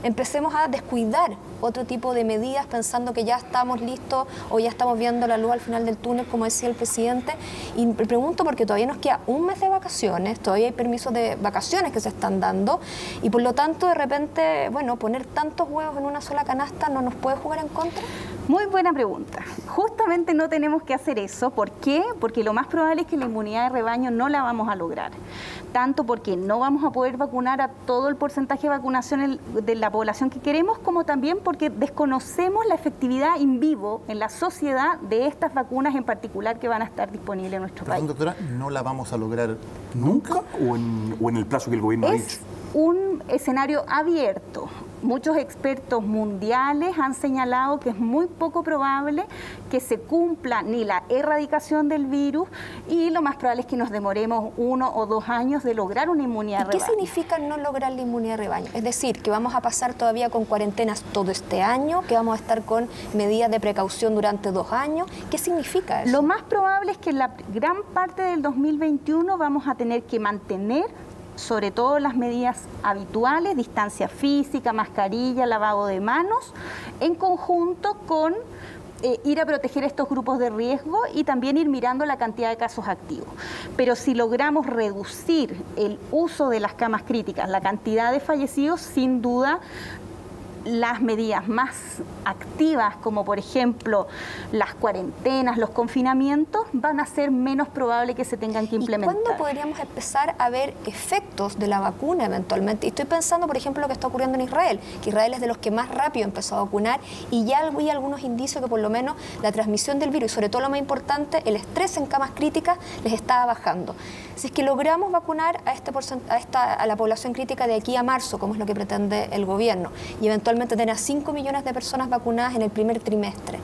Speaker 3: empecemos a descuidar otro tipo de medidas pensando que ya estamos listos o ya estamos viendo la luz al final del túnel, como decía el presidente. Y me pregunto porque todavía nos queda un mes de vacaciones, todavía hay permisos de vacaciones que se están dando y por lo tanto de repente, bueno, poner tantos huevos en una sola canasta no nos puede jugar en contra.
Speaker 5: Muy buena pregunta. Justamente no tenemos que hacer eso. ¿Por qué? Porque lo más probable es que la inmunidad de rebaño no la vamos a lograr. Tanto porque no vamos a poder vacunar a todo el porcentaje de vacunación de la población que queremos, como también porque desconocemos la efectividad in vivo en la sociedad de estas vacunas en particular que van a estar disponibles en nuestro país.
Speaker 2: Doctora, ¿no la vamos a lograr nunca?
Speaker 4: ¿O en el plazo que el gobierno ha dicho?
Speaker 5: Es un escenario abierto. Muchos expertos mundiales han señalado que es muy poco probable que se cumpla ni la erradicación del virus y lo más probable es que nos demoremos 1 o 2 años de lograr una inmunidad de rebaño.
Speaker 3: ¿Qué significa no lograr la inmunidad de rebaño? Es decir, que vamos a pasar todavía con cuarentenas todo este año, que vamos a estar con medidas de precaución durante 2 años. ¿Qué significa eso?
Speaker 5: Lo más probable es que en la gran parte del 2021 vamos a tener que mantener sobre todo las medidas habituales, distancia física, mascarilla, lavado de manos, en conjunto con ir a proteger estos grupos de riesgo y también ir mirando la cantidad de casos activos. Pero si logramos reducir el uso de las camas críticas, la cantidad de fallecidos, sin duda, las medidas más activas, como por ejemplo las cuarentenas, los confinamientos, van a ser menos probable que se tengan que implementar.
Speaker 3: ¿Y cuándo podríamos empezar a ver efectos de la vacuna eventualmente? Y estoy pensando, por ejemplo, lo que está ocurriendo en Israel, que Israel es de los que más rápido empezó a vacunar y ya hay algunos indicios que por lo menos la transmisión del virus y sobre todo lo más importante, el estrés en camas críticas les estaba bajando. Si es que logramos vacunar a la población crítica de aquí a marzo, como es lo que pretende el gobierno, y eventualmente tener a 5 millones de personas vacunadas en el primer trimestre,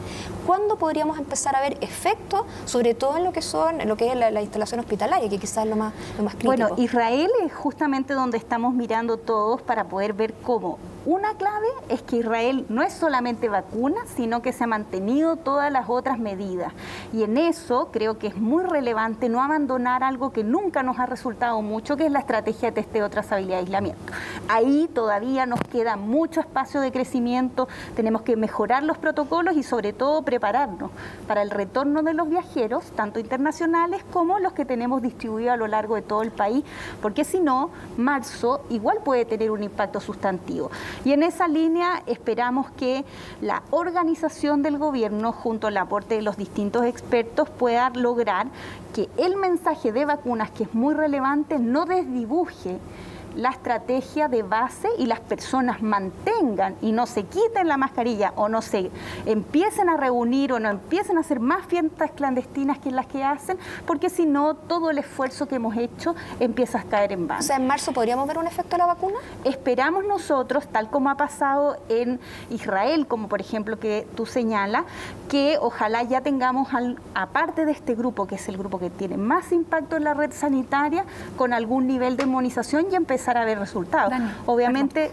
Speaker 3: ¿cuándo podríamos empezar a ver efectos, sobre todo en lo que es la instalación hospitalaria, que quizás es lo más crítico?
Speaker 5: Bueno, Israel es justamente donde estamos mirando todos para poder ver cómo. Una clave es que Israel no es solamente vacuna, sino que se ha mantenido todas las otras medidas. Y en eso creo que es muy relevante no abandonar algo que nunca nos ha resultado mucho, que es la estrategia de testeo, trazabilidad y aislamiento. Ahí todavía nos queda mucho espacio de crecimiento, tenemos que mejorar los protocolos y sobre todo prepararnos para el retorno de los viajeros, tanto internacionales como los que tenemos distribuidos a lo largo de todo el país, porque si no, marzo igual puede tener un impacto sustantivo. Y en esa línea esperamos que la organización del gobierno, junto al aporte de los distintos expertos, pueda lograr que el mensaje de vacunas, que es muy relevante, no desdibuje la estrategia de base y las personas mantengan y no se quiten la mascarilla o no se empiecen a reunir o no empiecen a hacer más fiestas clandestinas que las que hacen, porque si no, todo el esfuerzo que hemos hecho empieza a caer en vano.
Speaker 3: O sea, ¿en marzo podríamos ver un efecto de la vacuna?
Speaker 5: Esperamos nosotros, tal como ha pasado en Israel, como por ejemplo que tú señalas, que ojalá ya tengamos, aparte de este grupo, que es el grupo que tiene más impacto en la red sanitaria, con algún nivel de inmunización y empezar a ver resultados.
Speaker 1: Dani,
Speaker 5: obviamente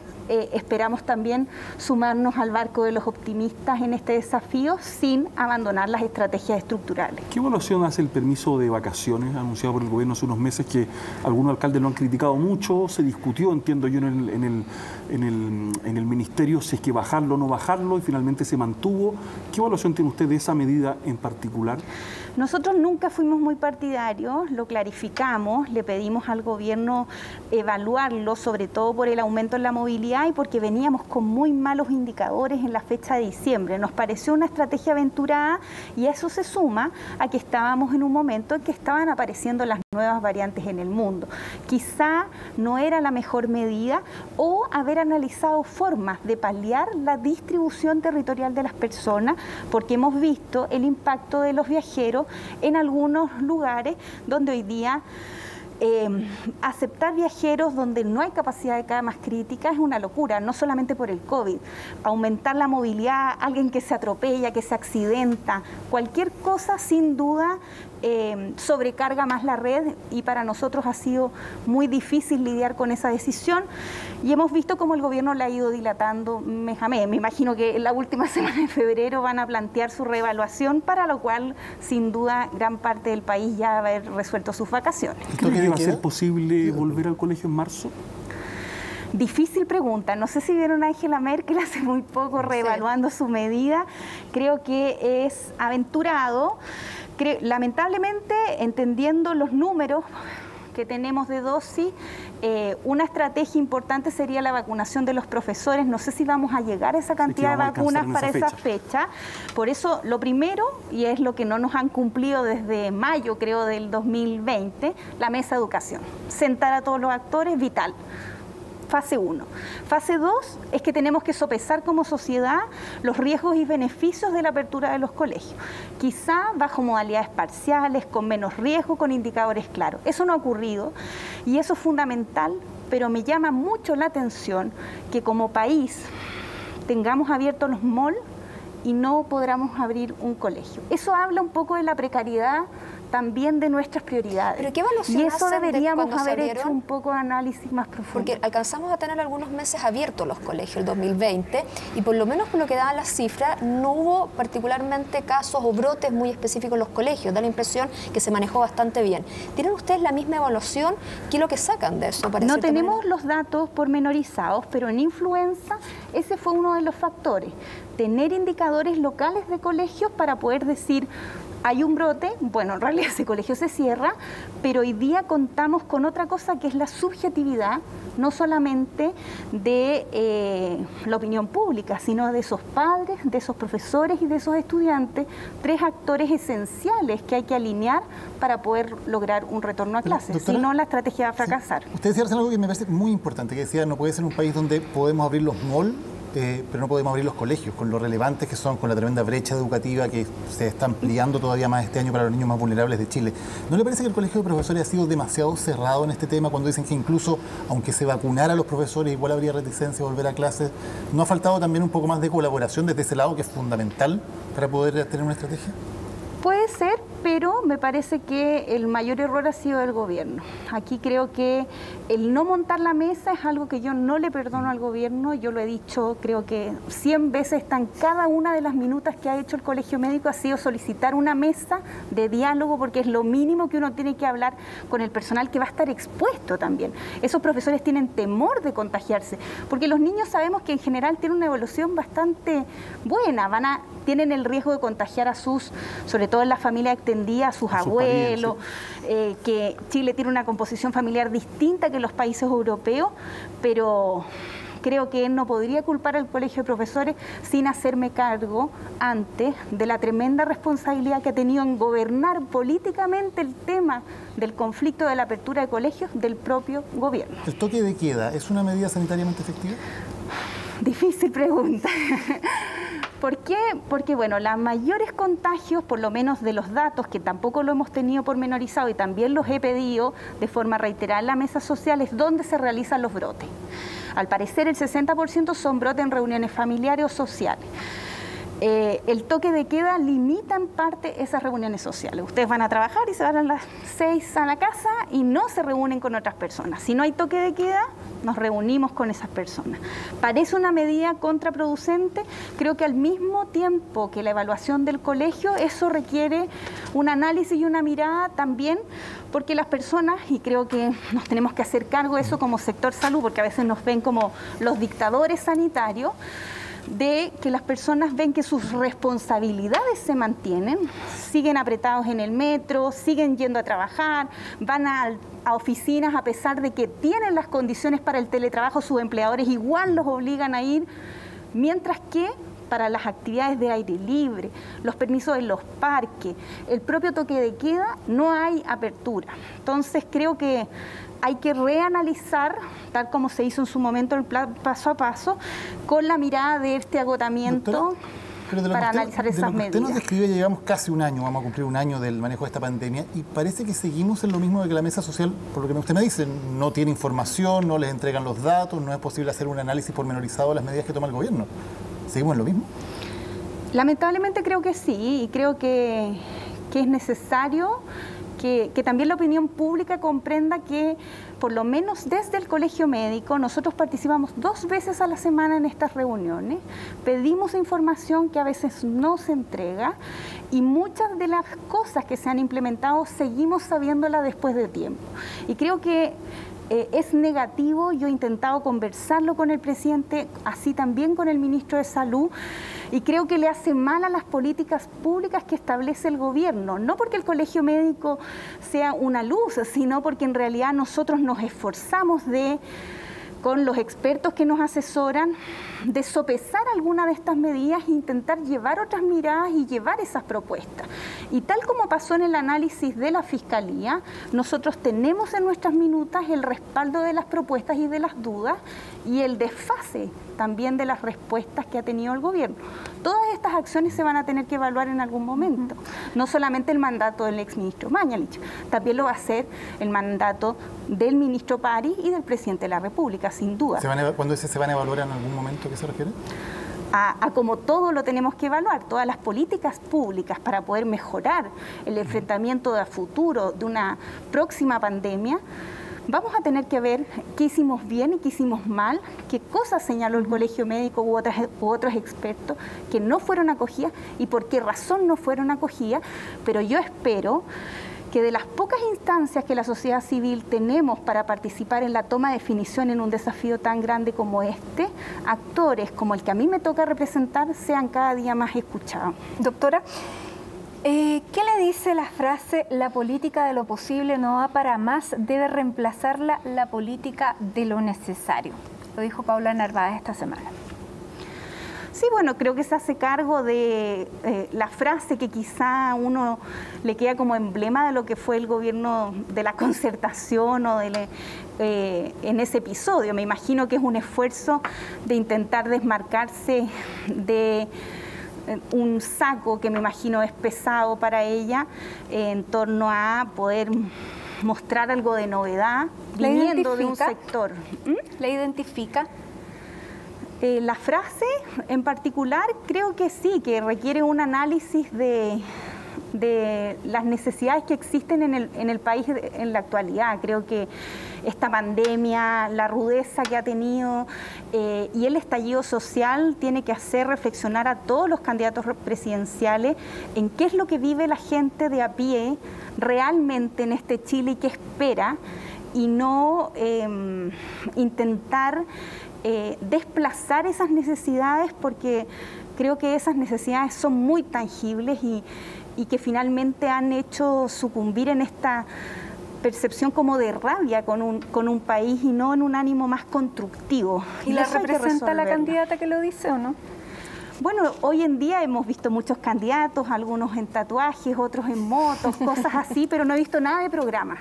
Speaker 5: esperamos también sumarnos al barco de los optimistas en este desafío sin abandonar las estrategias estructurales.
Speaker 4: ¿Qué evaluación hace el permiso de vacaciones anunciado por el gobierno hace unos meses, que algunos alcaldes lo han criticado mucho? Se discutió, entiendo yo, en el ministerio si es que bajarlo o no bajarlo y finalmente se mantuvo. ¿Qué evaluación tiene usted de esa medida en particular?
Speaker 5: Nosotros nunca fuimos muy partidarios, lo clarificamos, le pedimos al gobierno evaluarlo, sobre todo por el aumento en la movilidad y porque veníamos con muy malos indicadores en la fecha de diciembre. Nos pareció una estrategia aventurada y eso se suma a que estábamos en un momento en que estaban apareciendo las nuevas variantes en el mundo. Quizá no era la mejor medida o haber analizado formas de paliar la distribución territorial de las personas, porque hemos visto el impacto de los viajeros en algunos lugares donde hoy día aceptar viajeros donde no hay capacidad de camas críticas es una locura, no solamente por el COVID. Aumentar la movilidad, alguien que se atropella, que se accidenta, cualquier cosa sin duda sobrecarga más la red y para nosotros ha sido muy difícil lidiar con esa decisión y hemos visto cómo el gobierno la ha ido dilatando mes a mes. Me imagino que en la última semana de febrero van a plantear su reevaluación, para lo cual sin duda gran parte del país ya va a haber resuelto sus vacaciones.
Speaker 4: ¿Cree que va a ser posible volver al colegio en marzo?
Speaker 5: Difícil pregunta. No sé si vieron a Angela Merkel hace muy poco reevaluando su medida. Creo que es aventurado. Lamentablemente, entendiendo los números que tenemos de dosis, una estrategia importante sería la vacunación de los profesores. No sé si vamos a llegar a esa cantidad de vacunas para esa fecha. Por eso, lo primero, y es lo que no nos han cumplido desde mayo, creo, del 2020, la mesa de educación. Sentar a todos los actores, vital. fase 1. Fase 2 es que tenemos que sopesar como sociedad los riesgos y beneficios de la apertura de los colegios. Quizá bajo modalidades parciales, con menos riesgo, con indicadores claros. Eso no ha ocurrido y eso es fundamental, pero me llama mucho la atención que como país tengamos abiertos los malls y no podamos abrir un colegio. Eso habla un poco de la precariedad también de nuestras prioridades.
Speaker 3: ¿Pero qué evaluación
Speaker 5: y eso
Speaker 3: hacen
Speaker 5: deberíamos
Speaker 3: de
Speaker 5: haber hecho un poco de análisis más profundo.
Speaker 3: Porque alcanzamos a tener algunos meses abiertos los colegios el 2020 y por lo menos por lo que daban las cifras no hubo particularmente casos o brotes muy específicos en los colegios. Da la impresión que se manejó bastante bien. ¿Tienen ustedes la misma evaluación? ¿Qué es lo que sacan de eso?
Speaker 5: No tenemos los datos pormenorizados, pero en influenza ese fue uno de los factores. Tener indicadores locales de colegios para poder decir hay un brote, bueno, en realidad ese colegio se cierra, pero hoy día contamos con otra cosa que es la subjetividad, no solamente de la opinión pública, sino de esos padres, de esos profesores y de esos estudiantes, 3 actores esenciales que hay que alinear para poder lograr un retorno a clases, si no la estrategia va a fracasar.
Speaker 2: Sí. Usted decía algo que me parece muy importante, que decía, no puede ser un país donde podemos abrir los malls, pero no podemos abrir los colegios, con lo relevantes que son, con la tremenda brecha educativa que se está ampliando todavía más este año para los niños más vulnerables de Chile. ¿No le parece que el Colegio de Profesores ha sido demasiado cerrado en este tema cuando dicen que incluso, aunque se vacunara a los profesores, igual habría reticencia a volver a clases? ¿No ha faltado también un poco más de colaboración desde ese lado, que es fundamental para poder tener una estrategia?
Speaker 5: Puede ser, pero me parece que el mayor error ha sido del gobierno. Aquí creo que el no montar la mesa es algo que yo no le perdono al gobierno. Yo lo he dicho, creo que 100 veces en cada una de las minutas que ha hecho el Colegio Médico ha sido solicitar una mesa de diálogo, porque es lo mínimo que uno tiene que hablar con el personal que va a estar expuesto también. Esos profesores tienen temor de contagiarse, porque los niños sabemos que en general tienen una evolución bastante buena, tienen el riesgo de contagiar a sus, sobre todo en la familia extendida, a sus abuelos, que Chile tiene una composición familiar distinta que los países europeos, pero creo que él no podría culpar al Colegio de Profesores sin hacerme cargo antes de la tremenda responsabilidad que ha tenido en gobernar políticamente el tema del conflicto de la apertura de colegios del propio gobierno.
Speaker 2: ¿El toque de queda es una medida sanitariamente efectiva?
Speaker 5: Difícil pregunta. ¿Por qué? Porque, bueno, los mayores contagios, por lo menos de los datos, que tampoco lo hemos tenido pormenorizado y también los he pedido de forma reiterada en la mesa social, es donde se realizan los brotes. Al parecer, el 60% son brotes en reuniones familiares o sociales. El toque de queda limita en parte esas reuniones sociales. Ustedes van a trabajar y se van a las 6 a la casa y no se reúnen con otras personas. Si no hay toque de queda, nos reunimos con esas personas. Parece una medida contraproducente. Creo que al mismo tiempo que la evaluación del colegio, eso requiere un análisis y una mirada también, porque las personas, y creo que nos tenemos que hacer cargo de eso como sector salud, porque a veces nos ven como los dictadores sanitarios, de que las personas ven que sus responsabilidades se mantienen, siguen apretados en el metro, siguen yendo a trabajar, van a oficinas a pesar de que tienen las condiciones para el teletrabajo, sus empleadores igual los obligan a ir, mientras que para las actividades de aire libre, los permisos en los parques, el propio toque de queda, no hay apertura. Entonces creo que hay que reanalizar, tal como se hizo en su momento el plan paso a paso, con la mirada de este agotamiento.
Speaker 2: Doctora,
Speaker 5: para analizar esas medidas.
Speaker 2: Usted nos describe, llevamos casi un año, vamos a cumplir un año del manejo de esta pandemia, y parece que seguimos en lo mismo de que la mesa social, por lo que usted me dice, no tiene información, no les entregan los datos, no es posible hacer un análisis pormenorizado de las medidas que toma el gobierno. ¿Seguimos en lo mismo?
Speaker 5: Lamentablemente creo que sí, y creo que es necesario que también la opinión pública comprenda que, por lo menos desde el Colegio Médico, nosotros participamos 2 veces a la semana en estas reuniones, pedimos información que a veces no se entrega y muchas de las cosas que se han implementado seguimos sabiéndolas después de tiempo. Y creo que es negativo. Yo he intentado conversarlo con el presidente, así también con el ministro de Salud, y creo que le hace mal a las políticas públicas que establece el gobierno, no porque el Colegio Médico sea una luz, sino porque en realidad nosotros nos esforzamos de con los expertos que nos asesoran, de sopesar alguna de estas medidas e intentar llevar otras miradas y llevar esas propuestas. Y tal como pasó en el análisis de la Fiscalía, nosotros tenemos en nuestras minutas el respaldo de las propuestas y de las dudas y el desfase también de las respuestas que ha tenido el gobierno. Todas estas acciones se van a tener que evaluar en algún momento. No solamente el mandato del exministro Mañalich, también lo va a hacer el mandato del ministro París y del presidente de la República, sin duda.
Speaker 2: ¿Cuándo se van a evaluar en algún momento? ¿A qué se refiere?
Speaker 5: A como todo lo tenemos que evaluar, todas las políticas públicas para poder mejorar el enfrentamiento de futuro de una próxima pandemia. Vamos a tener que ver qué hicimos bien y qué hicimos mal, qué cosas señaló el Colegio Médico u otros expertos que no fueron acogidas y por qué razón no fueron acogidas, pero yo espero que de las pocas instancias que la sociedad civil tenemos para participar en la toma de definición en un desafío tan grande como este, actores como el que a mí me toca representar sean cada día más escuchados.
Speaker 1: Doctora, ¿qué le dice la frase "la política de lo posible no va para más, debe reemplazarla la política de lo necesario"? Lo dijo Paula Narváez esta semana.
Speaker 5: Sí, bueno, creo que se hace cargo de la frase que quizá a uno le queda como emblema de lo que fue el gobierno de la concertación o en ese episodio. Me imagino que es un esfuerzo de intentar desmarcarse de un saco que me imagino es pesado para ella en torno a poder mostrar algo de novedad viniendo de un sector.
Speaker 1: ¿La identifica?
Speaker 5: La frase en particular creo que sí, que requiere un análisis de las necesidades que existen en el país en la actualidad. Creo que esta pandemia, la rudeza que ha tenido y el estallido social tiene que hacer reflexionar a todos los candidatos presidenciales en qué es lo que vive la gente de a pie realmente en este Chile y qué espera, y no intentar desplazar esas necesidades, porque creo que esas necesidades son muy tangibles y que finalmente han hecho sucumbir en esta percepción como de rabia con un país y no en un ánimo más constructivo.
Speaker 1: ¿Y la representa la candidata que lo dice o no?
Speaker 5: Bueno, hoy en día hemos visto muchos candidatos, algunos en tatuajes, otros en motos, cosas así, pero no he visto nada de programa.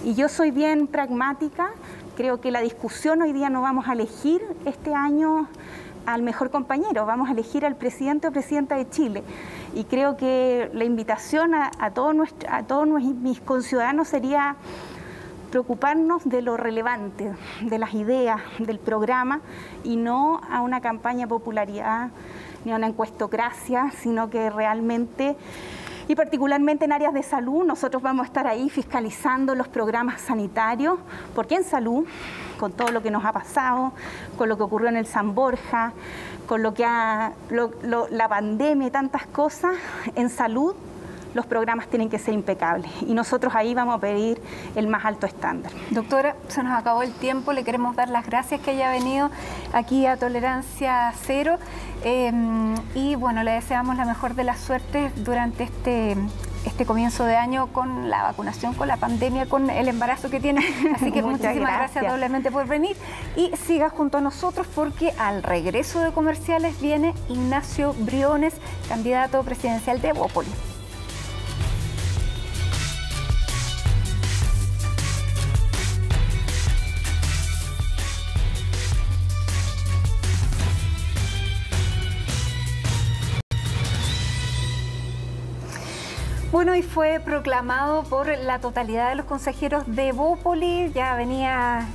Speaker 5: Y yo soy bien pragmática. Creo que la discusión hoy día no vamos a elegir este año al mejor compañero, vamos a elegir al presidente o presidenta de Chile. Y creo que la invitación a todos mis conciudadanos sería preocuparnos de lo relevante, de las ideas, del programa, y no a una campaña de popularidad ni a una encuestocracia, sino que realmente, y particularmente en áreas de salud, nosotros vamos a estar ahí fiscalizando los programas sanitarios, porque en salud, con todo lo que nos ha pasado, con lo que ocurrió en el San Borja, con lo que la pandemia y tantas cosas, en salud los programas tienen que ser impecables y nosotros ahí vamos a pedir el más alto estándar.
Speaker 1: Doctora, se nos acabó el tiempo, le queremos dar las gracias que haya venido aquí a Tolerancia Cero y bueno, le deseamos la mejor de las suertes durante este comienzo de año con la vacunación, con la pandemia, con el embarazo que tiene. Así que muchísimas gracias doblemente por venir y siga junto a nosotros porque al regreso de comerciales viene Ignacio Briones, candidato presidencial de Evópolis. Bueno, y fue proclamado por la totalidad de los consejeros de Evópolis, ya venía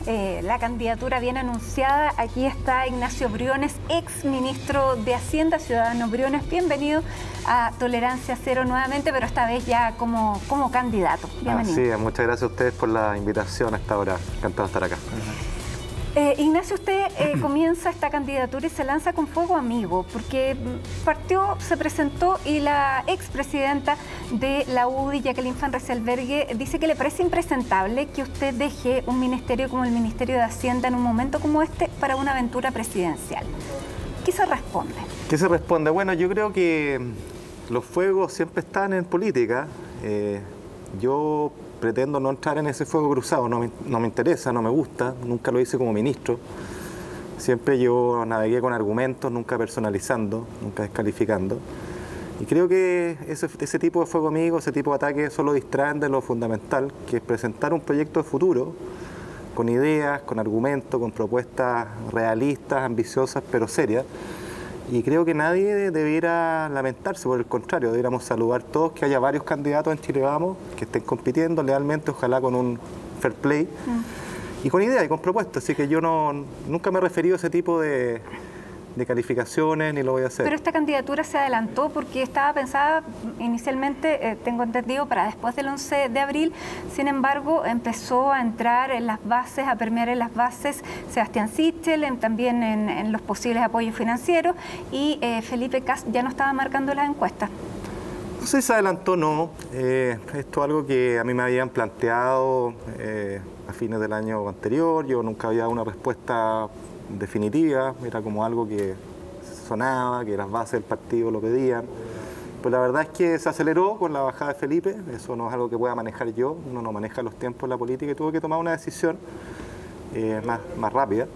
Speaker 1: la candidatura bien anunciada. Aquí está Ignacio Briones, ex ministro de Hacienda. Ciudadano Briones, bienvenido a Tolerancia Cero nuevamente, pero esta vez ya como candidato. Bienvenido.
Speaker 6: Sí, muchas gracias a ustedes por la invitación hasta ahora. Encantado de estar acá.
Speaker 1: Ignacio, usted comienza esta candidatura y se lanza con fuego amigo, porque se presentó y la expresidenta de la UDI, Jacqueline Van Rysselberghe, dice que le parece impresentable que usted deje un ministerio como el Ministerio de Hacienda en un momento como este para una aventura presidencial. ¿Qué se responde?
Speaker 6: ¿Qué se responde? Bueno, yo creo que los fuegos siempre están en política. Yo pretendo no entrar en ese fuego cruzado, no me interesa, no me gusta, nunca lo hice como ministro. Siempre yo navegué con argumentos, nunca personalizando, nunca descalificando. Y creo que ese tipo de fuego amigo, ese tipo de ataques solo distraen de lo fundamental, que es presentar un proyecto de futuro con ideas, con argumentos, con propuestas realistas, ambiciosas, pero serias. Y creo que nadie debiera lamentarse, por el contrario, debiéramos saludar todos que haya varios candidatos en Chile Vamos que estén compitiendo lealmente, ojalá con un fair play y con ideas y con propuestas. Así que yo nunca me he referido a ese tipo de calificaciones ni lo voy a hacer.
Speaker 1: Pero esta candidatura se adelantó porque estaba pensada inicialmente, tengo entendido, para después del 11 de abril. Sin embargo, empezó a entrar en las bases, a permear en las bases Sebastián Sichel, también en los posibles apoyos financieros, y Felipe Kast ya no estaba marcando las encuestas.
Speaker 6: No sé si se adelantó o no. Esto es algo que a mí me habían planteado a fines del año anterior. Yo nunca había dado una respuesta definitiva, era como algo que sonaba, que las bases del partido lo pedían. Pues la verdad es que se aceleró con la bajada de Felipe, eso no es algo que pueda manejar yo, uno no maneja los tiempos en la política y tuvo que tomar una decisión más rápida.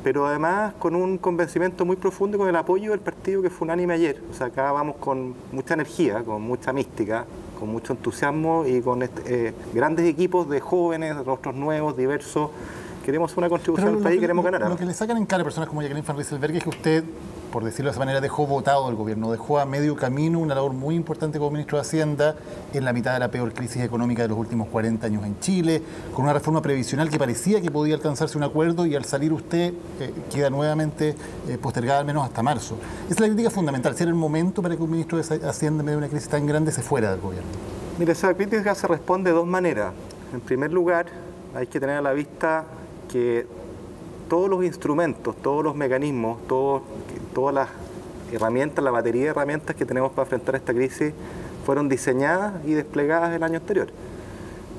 Speaker 6: Pero además con un convencimiento muy profundo y con el apoyo del partido que fue unánime ayer. O sea, acá vamos con mucha energía, con mucha mística, con mucho entusiasmo y con grandes equipos de jóvenes, rostros nuevos, diversos. Queremos una contribución al país, queremos ganar.
Speaker 2: Lo que le sacan en cara a personas como Jacqueline Van Rysselberghe es que usted, por decirlo de esa manera, dejó votado al gobierno, dejó a medio camino una labor muy importante como ministro de Hacienda en la mitad de la peor crisis económica de los últimos 40 años en Chile, con una reforma previsional que parecía que podía alcanzarse un acuerdo y al salir usted queda nuevamente postergada al menos hasta marzo. Esa es la crítica fundamental, si era el momento para que un ministro de Hacienda en medio de una crisis tan grande se fuera del gobierno.
Speaker 6: Mire, esa crítica se responde de dos maneras. En primer lugar, hay que tener a la vista que todos los instrumentos, todos los mecanismos, todas las herramientas, la batería de herramientas que tenemos para enfrentar esta crisis fueron diseñadas y desplegadas el año anterior.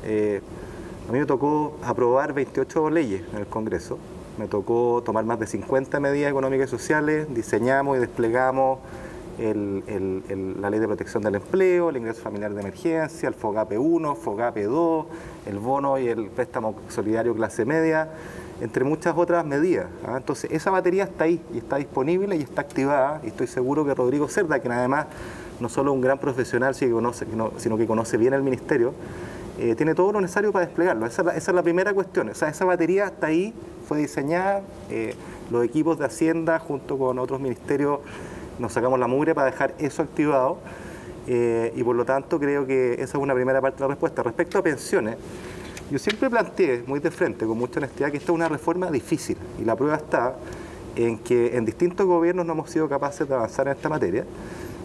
Speaker 6: A mí me tocó aprobar 28 leyes en el Congreso, me tocó tomar más de 50 medidas económicas y sociales, diseñamos y desplegamos la ley de protección del empleo, el ingreso familiar de emergencia, el FOGAPE 1, FOGAPE 2, el bono y el préstamo solidario clase media, entre muchas otras medidas. Entonces, esa batería está ahí y está disponible y está activada, y estoy seguro que Rodrigo Cerda, quien además no solo es un gran profesional, sino que conoce bien el ministerio, tiene todo lo necesario para desplegarlo. Esa es la primera cuestión. O sea, esa batería está ahí, fue diseñada, los equipos de Hacienda junto con otros ministerios nos sacamos la mugre para dejar eso activado y por lo tanto creo que esa es una primera parte de la respuesta. Respecto a pensiones, yo siempre planteé muy de frente, con mucha honestidad, que esta es una reforma difícil y la prueba está en que en distintos gobiernos no hemos sido capaces de avanzar en esta materia.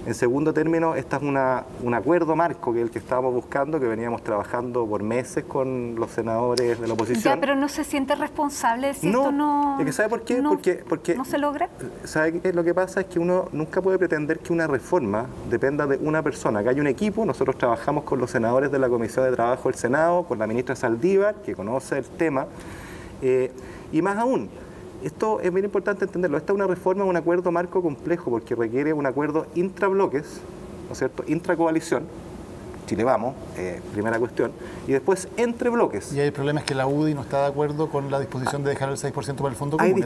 Speaker 6: En segundo término, este es un acuerdo marco que es el que estábamos buscando, que veníamos trabajando por meses con los senadores de la oposición.
Speaker 1: Ya, pero no se siente responsable si
Speaker 6: no,
Speaker 1: esto no...
Speaker 6: Es que ¿sabe por qué? Porque
Speaker 1: ¿no se logra?
Speaker 6: ¿Sabe qué? Lo que pasa es que uno nunca puede pretender que una reforma dependa de una persona. Acá hay un equipo, nosotros trabajamos con los senadores de la Comisión de Trabajo del Senado, con la ministra Saldívar, que conoce el tema, y más aún, esto es bien importante entenderlo, esta es una reforma, un acuerdo marco complejo porque requiere un acuerdo intrabloques, ¿no es cierto?, intracoalición, Chile Vamos, primera cuestión, y después entre bloques.
Speaker 2: Y el problema es que la UDI no está de acuerdo con la disposición de dejar el 6% para el Fondo Común.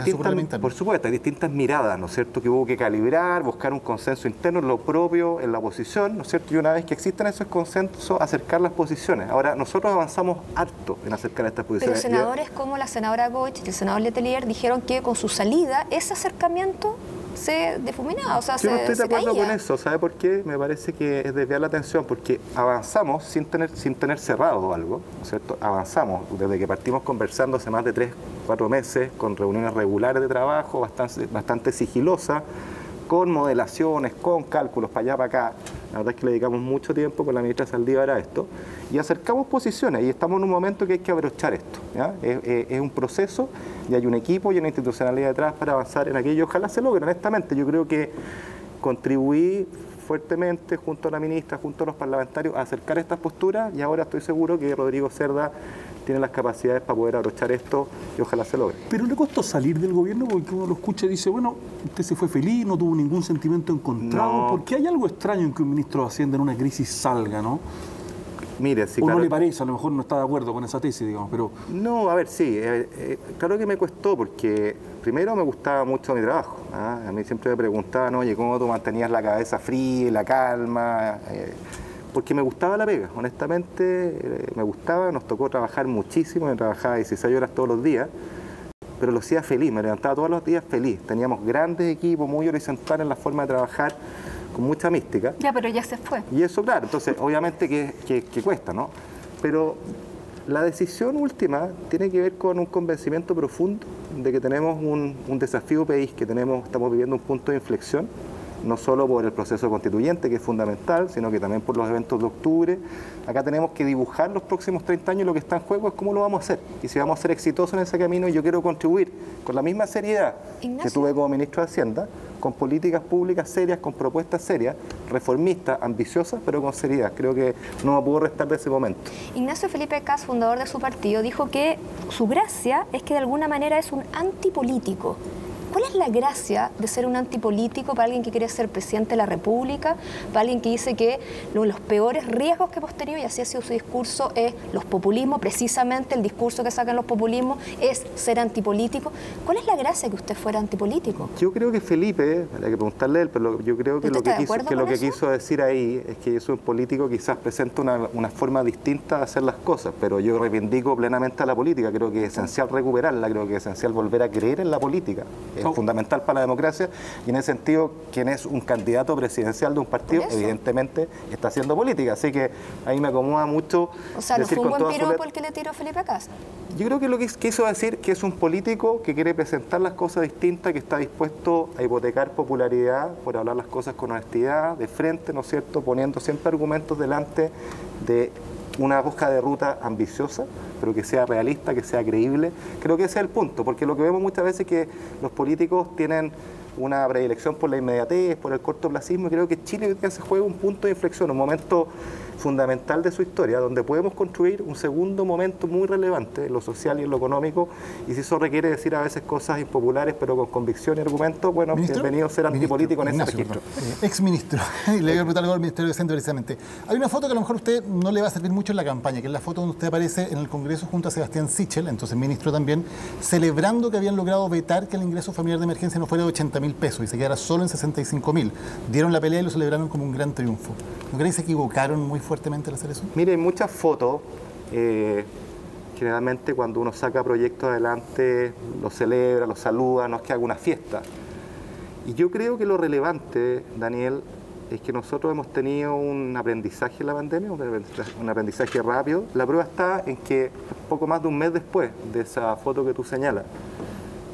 Speaker 6: Por supuesto, hay distintas miradas, ¿no es cierto?, que hubo que calibrar, buscar un consenso interno, lo propio en la oposición, ¿no es cierto?, y una vez que existen esos consensos, acercar las posiciones. Ahora, nosotros avanzamos harto en acercar estas posiciones.
Speaker 3: Pero senadores como la senadora Goich y el senador Letelier dijeron que con su salida, ese acercamiento se difuminaba, o sea,
Speaker 6: yo no estoy de acuerdo
Speaker 3: caía.
Speaker 6: con eso. ¿Sabe por qué? Me parece que es desviar la atención, porque avanzamos sin tener cerrado algo, ¿no es cierto? Avanzamos desde que partimos conversando hace más de 3-4 meses, con reuniones regulares de trabajo, bastante sigilosas, con modelaciones, con cálculos para allá, para acá. La verdad es que le dedicamos mucho tiempo con la ministra Saldívar a esto y acercamos posiciones y estamos en un momento que hay que abrochar esto, ¿ya? Es un proceso y hay un equipo y una institucionalidad detrás para avanzar en aquello. Ojalá se logre, honestamente. Yo creo que contribuí fuertemente junto a la ministra, junto a los parlamentarios a acercar estas posturas y ahora estoy seguro que Rodrigo Cerda tiene las capacidades para poder abrochar esto y ojalá se logre.
Speaker 4: Pero le costó salir del gobierno porque uno lo escucha y dice, bueno, usted se fue feliz, no tuvo ningún sentimiento encontrado,
Speaker 6: No.
Speaker 4: porque hay algo extraño en que un ministro de Hacienda en una crisis salga, ¿no?
Speaker 6: Mire, sí,
Speaker 4: o
Speaker 6: claro.
Speaker 4: no le parece, a lo mejor no está de acuerdo con esa tesis, digamos, pero...
Speaker 6: No, a ver, sí, claro que me costó porque primero me gustaba mucho mi trabajo. ¿Ah? A mí siempre me preguntaban, oye, ¿cómo tú mantenías la cabeza fría y la calma? Porque me gustaba la pega, honestamente, me gustaba, nos tocó trabajar muchísimo, yo trabajaba 16 horas todos los días, pero lo hacía feliz, me levantaba todos los días feliz. Teníamos grandes equipos, muy horizontales en la forma de trabajar, con mucha mística.
Speaker 1: Ya, pero ya se fue.
Speaker 6: Y eso, claro, entonces obviamente que cuesta, ¿no? Pero la decisión última tiene que ver con un convencimiento profundo de que tenemos un desafío país, que estamos viviendo un punto de inflexión, no solo por el proceso constituyente, que es fundamental, sino que también por los eventos de octubre. Acá tenemos que dibujar los próximos 30 años, lo que está en juego es cómo lo vamos a hacer. Y si vamos a ser exitosos en ese camino, yo quiero contribuir con la misma seriedad que tuve como ministro de Hacienda, con políticas públicas serias, con propuestas serias, reformistas, ambiciosas, pero con seriedad. Creo que no me puedo restar de ese momento.
Speaker 3: Ignacio Felipe Kast, fundador de su partido, dijo que su gracia es que de alguna manera es un antipolítico. ¿Cuál es la gracia de ser un antipolítico para alguien que quiere ser presidente de la República, para alguien que dice que uno de los peores riesgos que hemos tenido, y así ha sido su discurso, es los populismos, precisamente el discurso que sacan los populismos es ser antipolítico? ¿Cuál es la gracia que usted fuera antipolítico?
Speaker 6: Yo creo que Felipe, hay que preguntarle a él, pero yo creo que lo que quiso decir ahí es que yo soy un político quizás presenta una forma distinta de hacer las cosas, pero yo reivindico plenamente a la política, creo que es esencial recuperarla, creo que es esencial volver a creer en la política. Es fundamental para la democracia y en ese sentido quien es un candidato presidencial de un partido evidentemente está haciendo política, así que ahí me acomoda mucho.
Speaker 3: O sea, ¿no fue un buen piropo el que le tiró Felipe Kast?
Speaker 6: Yo creo que lo que quiso decir que es un político que quiere presentar las cosas distintas, que está dispuesto a hipotecar popularidad por hablar las cosas con honestidad, de frente, ¿no es cierto?, poniendo siempre argumentos delante de una hoja de ruta ambiciosa, pero que sea realista, que sea creíble. Creo que ese es el punto, porque lo que vemos muchas veces es que los políticos tienen una predilección por la inmediatez, por el cortoplacismo, y creo que Chile hoy día se juega un punto de inflexión, un momento fundamental de su historia, donde podemos construir un segundo momento muy relevante en lo social y en lo económico, y si eso requiere decir a veces cosas impopulares, pero con convicción y argumento, bueno, bienvenido a ser antipolítico en ese registro.
Speaker 2: Exministro, y le voy a preguntar algo al Ministerio de Centro precisamente. Hay una foto que a lo mejor a usted no le va a servir mucho en la campaña, que es la foto donde usted aparece en el Congreso junto a Sebastián Sichel, entonces ministro también, celebrando que habían logrado vetar que el ingreso familiar de emergencia no fuera de 80.000 pesos y se quedara solo en 65.000. Dieron la pelea y lo celebraron como un gran triunfo. ¿No creen que se equivocaron muy fuertemente al hacer eso?
Speaker 6: Mire, hay muchas fotos. Generalmente cuando uno saca proyectos adelante, los celebra, los saluda, no es que haga una fiesta. Y yo creo que lo relevante, Daniel, es que nosotros hemos tenido un aprendizaje en la pandemia, un aprendizaje rápido. La prueba está en que poco más de un mes después de esa foto que tú señalas,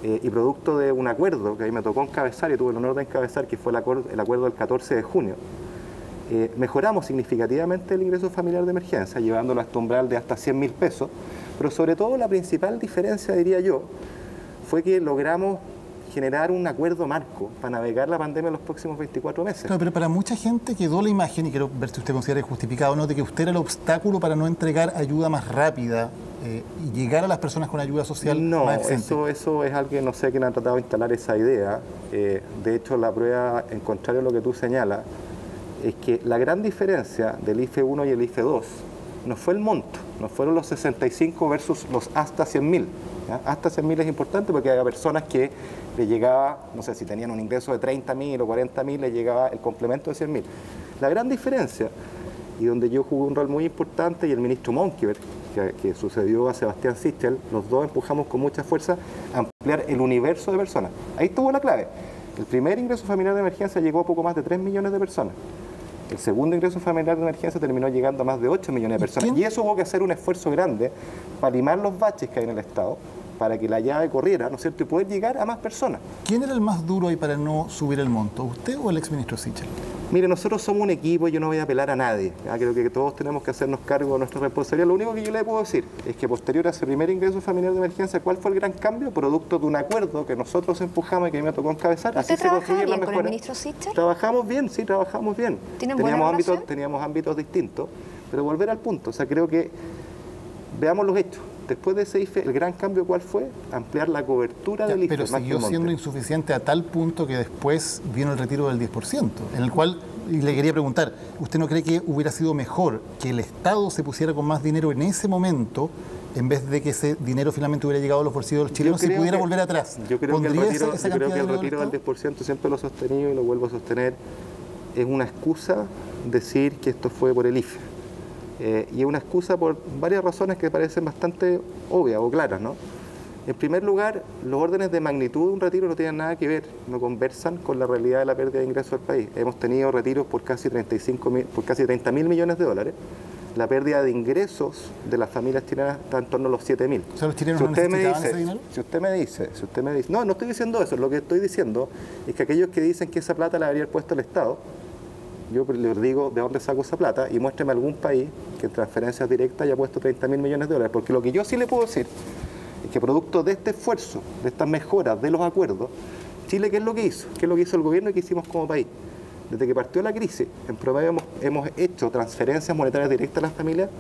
Speaker 6: y producto de un acuerdo que ahí me tocó encabezar y tuve el honor de encabezar, que fue el acuerdo del 14 de junio, mejoramos significativamente el ingreso familiar de emergencia, llevándolo hasta umbral de hasta 100.000 pesos, pero sobre todo la principal diferencia, diría yo, fue que logramos generar un acuerdo marco para navegar la pandemia en los próximos 24 meses.
Speaker 2: Claro, pero para mucha gente quedó la imagen, y quiero ver si usted considera justificado o no, de que usted era el obstáculo para no entregar ayuda más rápida y llegar a las personas con ayuda social más eficiente.
Speaker 6: No, eso es algo que no sé quién ha tratado de instalar esa idea. De hecho, la prueba, en contrario a lo que tú señalas, es que la gran diferencia del IFE 1 y el IFE 2 no fue el monto, no fueron los 65 versus los hasta 100.000. Hasta 100.000 es importante porque hay personas que les llegaba, no sé, si tenían un ingreso de 30.000 o 40.000, les llegaba el complemento de 100.000. La gran diferencia, y donde yo jugué un rol muy importante, y el ministro Monkeberg, que sucedió a Sebastián Sichel, los dos empujamos con mucha fuerza a ampliar el universo de personas. Ahí estuvo la clave. El primer ingreso familiar de emergencia llegó a poco más de 3 millones de personas. El segundo ingreso familiar de emergencia terminó llegando a más de 8 millones de personas. Y eso hubo que hacer un esfuerzo grande para limar los baches que hay en el Estado, para que la llave corriera, ¿no es cierto?, y poder llegar a más personas.
Speaker 2: ¿Quién era el más duro ahí para no subir el monto? ¿Usted o el exministro Sichel?
Speaker 6: Mire, nosotros somos un equipo y yo no voy a apelar a nadie. Creo que todos tenemos que hacernos cargo de nuestra responsabilidad. Lo único que yo le puedo decir es que posterior a ese primer ingreso familiar de emergencia, ¿cuál fue el gran cambio? Producto de un acuerdo que nosotros empujamos y que a mí me tocó encabezar.
Speaker 3: ¿Usted trabajaba bien con el ministro Sichel?
Speaker 6: Trabajamos bien, sí, trabajamos bien.
Speaker 3: ¿Tienen buena relación?
Speaker 6: Teníamos ámbitos distintos, pero volver al punto, o sea, creo que veamos los hechos. Después de ese IFE, el gran cambio, ¿cuál fue? Ampliar la cobertura del IFE.
Speaker 2: Pero siguió siendo insuficiente a tal punto que después vino el retiro del 10%, en el cual, y le quería preguntar, ¿usted no cree que hubiera sido mejor que el Estado se pusiera con más dinero en ese momento, en vez de que ese dinero finalmente hubiera llegado a los bolsillos de los chilenos y pudiera volver atrás?
Speaker 6: Yo creo que el retiro del 10%, siempre lo he sostenido y lo vuelvo a sostener, es una excusa decir que esto fue por el IFE. Y es una excusa por varias razones que parecen bastante obvias o claras, ¿no? En primer lugar, los órdenes de magnitud de un retiro no tienen nada que ver, no conversan con la realidad de la pérdida de ingresos del país. Hemos tenido retiros por casi 30.000 millones de dólares. La pérdida de ingresos de las familias chilenas está en torno a los 7.000.
Speaker 2: O sea, los chilenos no necesitaban ese dinero.
Speaker 6: Si usted me dice, no estoy diciendo eso, lo que estoy diciendo es que aquellos que dicen que esa plata la habría puesto el Estado, yo les digo de dónde saco esa plata y muéstreme algún país que en transferencias directas haya puesto 30.000 millones de dólares, porque lo que yo sí le puedo decir es que producto de este esfuerzo, de estas mejoras, de los acuerdos, Chile, ¿qué es lo que hizo? ¿Qué es lo que hizo el gobierno y qué hicimos como país? Desde que partió la crisis, en promedio hemos hecho transferencias monetarias directas a las familias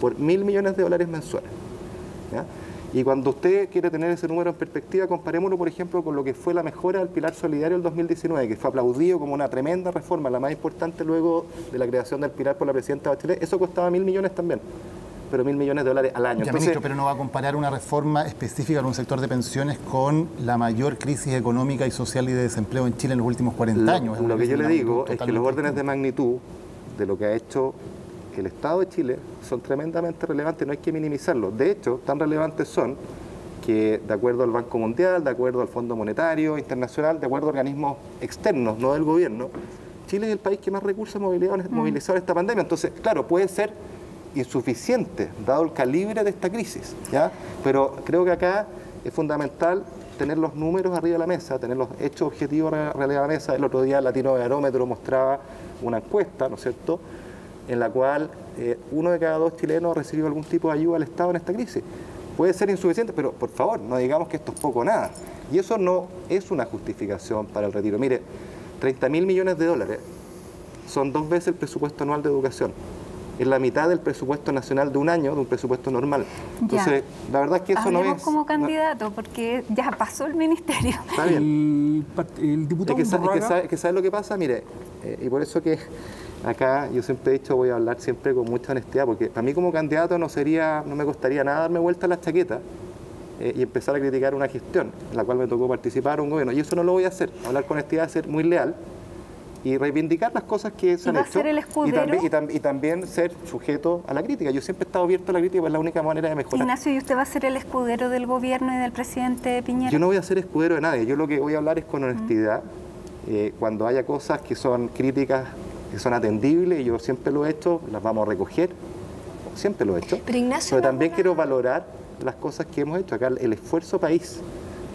Speaker 6: por 1.000 millones de dólares mensuales, ¿ya? Y cuando usted quiere tener ese número en perspectiva, comparémoslo, por ejemplo, con lo que fue la mejora del pilar solidario del 2019, que fue aplaudido como una tremenda reforma, la más importante luego de la creación del pilar por la presidenta Bachelet. Eso costaba 1.000 millones también, pero 1.000 millones de dólares al año.
Speaker 2: Ya,
Speaker 6: entonces,
Speaker 2: ministro, pero no va a comparar una reforma específica en un sector de pensiones con la mayor crisis económica y social y de desempleo en Chile en los últimos 40 años.
Speaker 6: Lo que yo le digo es que los órdenes de magnitud de lo que ha hecho el Estado de Chile son tremendamente relevantes, no hay que minimizarlos. De hecho, tan relevantes son que, de acuerdo al Banco Mundial, de acuerdo al Fondo Monetario Internacional, de acuerdo a organismos externos, no del gobierno, Chile es el país que más recursos ha movilizado en esta pandemia. Entonces, claro, puede ser insuficiente, dado el calibre de esta crisis, ¿ya? Pero creo que acá es fundamental tener los números arriba de la mesa, tener los hechos objetivos arriba de la mesa. El otro día el Latinobarómetro mostraba una encuesta, ¿no es cierto?, en la cual 1 de cada 2 chilenos recibió algún tipo de ayuda al Estado en esta crisis. Puede ser insuficiente, pero por favor, no digamos que esto es poco o nada. Y eso no es una justificación para el retiro. Mire, 30.000 millones de dólares son 2 veces el presupuesto anual de educación. Es la mitad del presupuesto nacional de un año, de un presupuesto normal. Entonces, la verdad es que eso
Speaker 1: Hablemos
Speaker 6: no es...
Speaker 1: como candidato, porque ya pasó el ministerio.
Speaker 6: Está bien.
Speaker 4: El diputado
Speaker 6: Es que ¿sabe lo que pasa? Mire, y por eso que acá yo siempre he dicho, voy a hablar siempre con mucha honestidad, porque para mí como candidato no me costaría nada darme vuelta a la chaqueta y empezar a criticar una gestión en la cual me tocó participar un gobierno. Y eso no lo voy a hacer. Hablar con honestidad, ser muy leal y reivindicar las cosas que se han hecho.
Speaker 1: Ser el escudero?
Speaker 6: Y también ser sujeto a la crítica. Yo siempre he estado abierto a la crítica, pues es la única manera de mejorar.
Speaker 1: Ignacio, ¿y usted va a ser el escudero del gobierno y del presidente Piñera?
Speaker 6: Yo no voy a ser escudero de nadie. Yo lo que voy a hablar es con honestidad. Cuando haya cosas que son críticas, que son atendibles, y yo siempre lo he hecho, las vamos a recoger. Siempre lo he hecho.
Speaker 3: Pero Ignacio,
Speaker 6: pero también quiero valorar las cosas que hemos hecho. Acá el esfuerzo país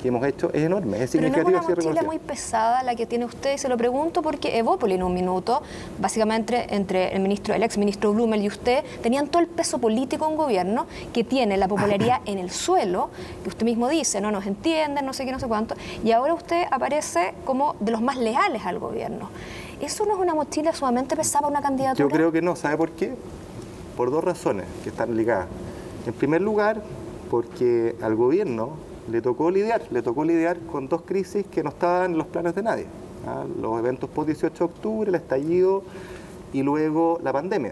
Speaker 6: que hemos hecho es enorme, es significativo.
Speaker 3: Pero no es una mochila muy pesada la que tiene usted, y se lo pregunto porque Evópoli en un minuto, básicamente entre el ex ministro Blumel y usted, tenían todo el peso político de un gobierno que tiene la popularidad en el suelo, que usted mismo dice, no nos entienden, no sé qué, no sé cuánto, y ahora usted aparece como de los más leales al gobierno. ¿Eso no es una mochila sumamente pesada para una candidatura?
Speaker 6: Yo creo que no, ¿sabe por qué? Por 2 razones que están ligadas. En primer lugar, porque al gobierno le tocó lidiar con 2 crisis que no estaban en los planes de nadie. Los eventos post-18 de octubre, el estallido y luego la pandemia.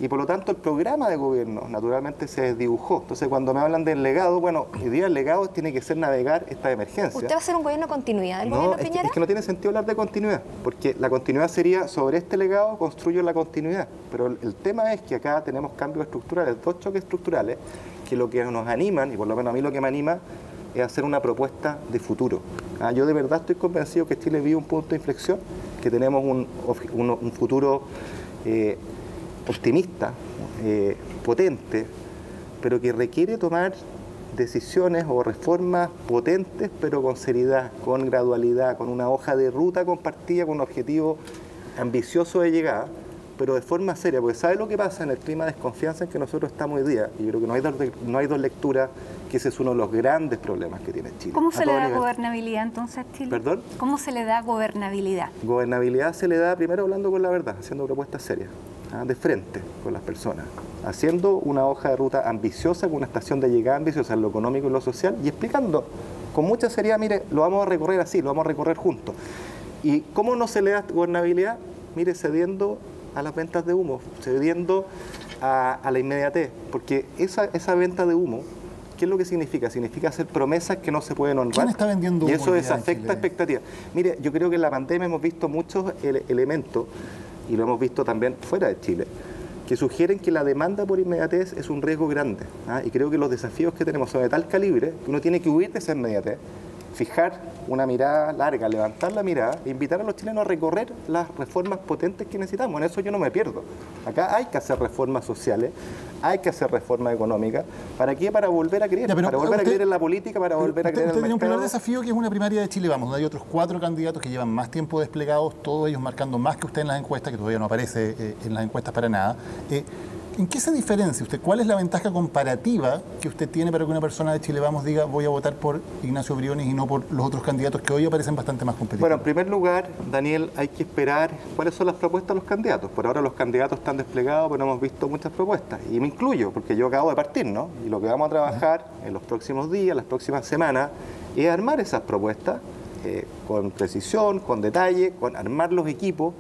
Speaker 6: Y por lo tanto el programa de gobierno naturalmente se desdibujó. Entonces cuando me hablan del legado, bueno, hoy día el legado tiene que ser navegar esta emergencia.
Speaker 3: ¿Usted va a hacer un gobierno de continuidad del gobierno Piñera?
Speaker 6: Es que no tiene sentido hablar de continuidad, porque la continuidad sería sobre este legado construyo la continuidad. Pero el tema es que acá tenemos cambios estructurales, 2 choques estructurales, que lo que nos animan, y por lo menos a mí lo que me anima, es hacer una propuesta de futuro. Yo de verdad estoy convencido que Chile vive un punto de inflexión, que tenemos un futuro optimista, potente, pero que requiere tomar decisiones o reformas potentes, pero con seriedad, con gradualidad, con una hoja de ruta compartida, con un objetivo ambicioso de llegada, pero de forma seria, porque ¿sabe lo que pasa en el clima de desconfianza en que nosotros estamos hoy día? Y yo creo que no hay dos lecturas, que ese es uno de los grandes problemas que tiene Chile.
Speaker 1: ¿Cómo se le da gobernabilidad entonces a Chile?
Speaker 6: ¿Perdón?
Speaker 1: ¿Cómo se le da gobernabilidad?
Speaker 6: Gobernabilidad se le da primero hablando con la verdad, haciendo propuestas serias. de frente con las personas, haciendo una hoja de ruta ambiciosa, con una estación de llegada ambiciosa en lo económico y lo social, y explicando con mucha seriedad, mire, lo vamos a recorrer así, lo vamos a recorrer juntos. ¿Y cómo no se le da gobernabilidad? Mire, cediendo a las ventas de humo, cediendo a la inmediatez, porque esa venta de humo, ¿qué es lo que significa? Significa hacer promesas que no se pueden honrar.
Speaker 2: ¿Quién está vendiendo humo?
Speaker 6: Y eso desafecta expectativas. Mire, yo creo que en la pandemia hemos visto muchos elementos, y lo hemos visto también fuera de Chile, que sugieren que la demanda por inmediatez es un riesgo grande. Y creo que los desafíos que tenemos son de tal calibre que uno tiene que huir de esa inmediatez, fijar una mirada larga, levantar la mirada e invitar a los chilenos a recorrer las reformas potentes que necesitamos. En eso yo no me pierdo. Acá hay que hacer reformas sociales, hay que hacer reformas económicas. ¿Para qué? Para volver a creer. Para volver a creer en la política, para volver a creer en el mercado.
Speaker 2: Usted tiene un primer desafío que es una primaria de Chile Vamos, donde hay otros 4 candidatos que llevan más tiempo desplegados, todos ellos marcando más que usted en las encuestas, que todavía no aparece en las encuestas para nada. ¿En qué se diferencia usted? ¿Cuál es la ventaja comparativa que usted tiene para que una persona de Chile Vamos diga voy a votar por Ignacio Briones y no por los otros candidatos que hoy aparecen bastante más competitivos?
Speaker 6: Bueno, en primer lugar, Daniel, hay que esperar cuáles son las propuestas de los candidatos. Por ahora los candidatos están desplegados, pero no hemos visto muchas propuestas. Y me incluyo, porque yo acabo de partir, ¿no? Y lo que vamos a trabajar en los próximos días, las próximas semanas, es armar esas propuestas con precisión, con detalle, con armar los equipos.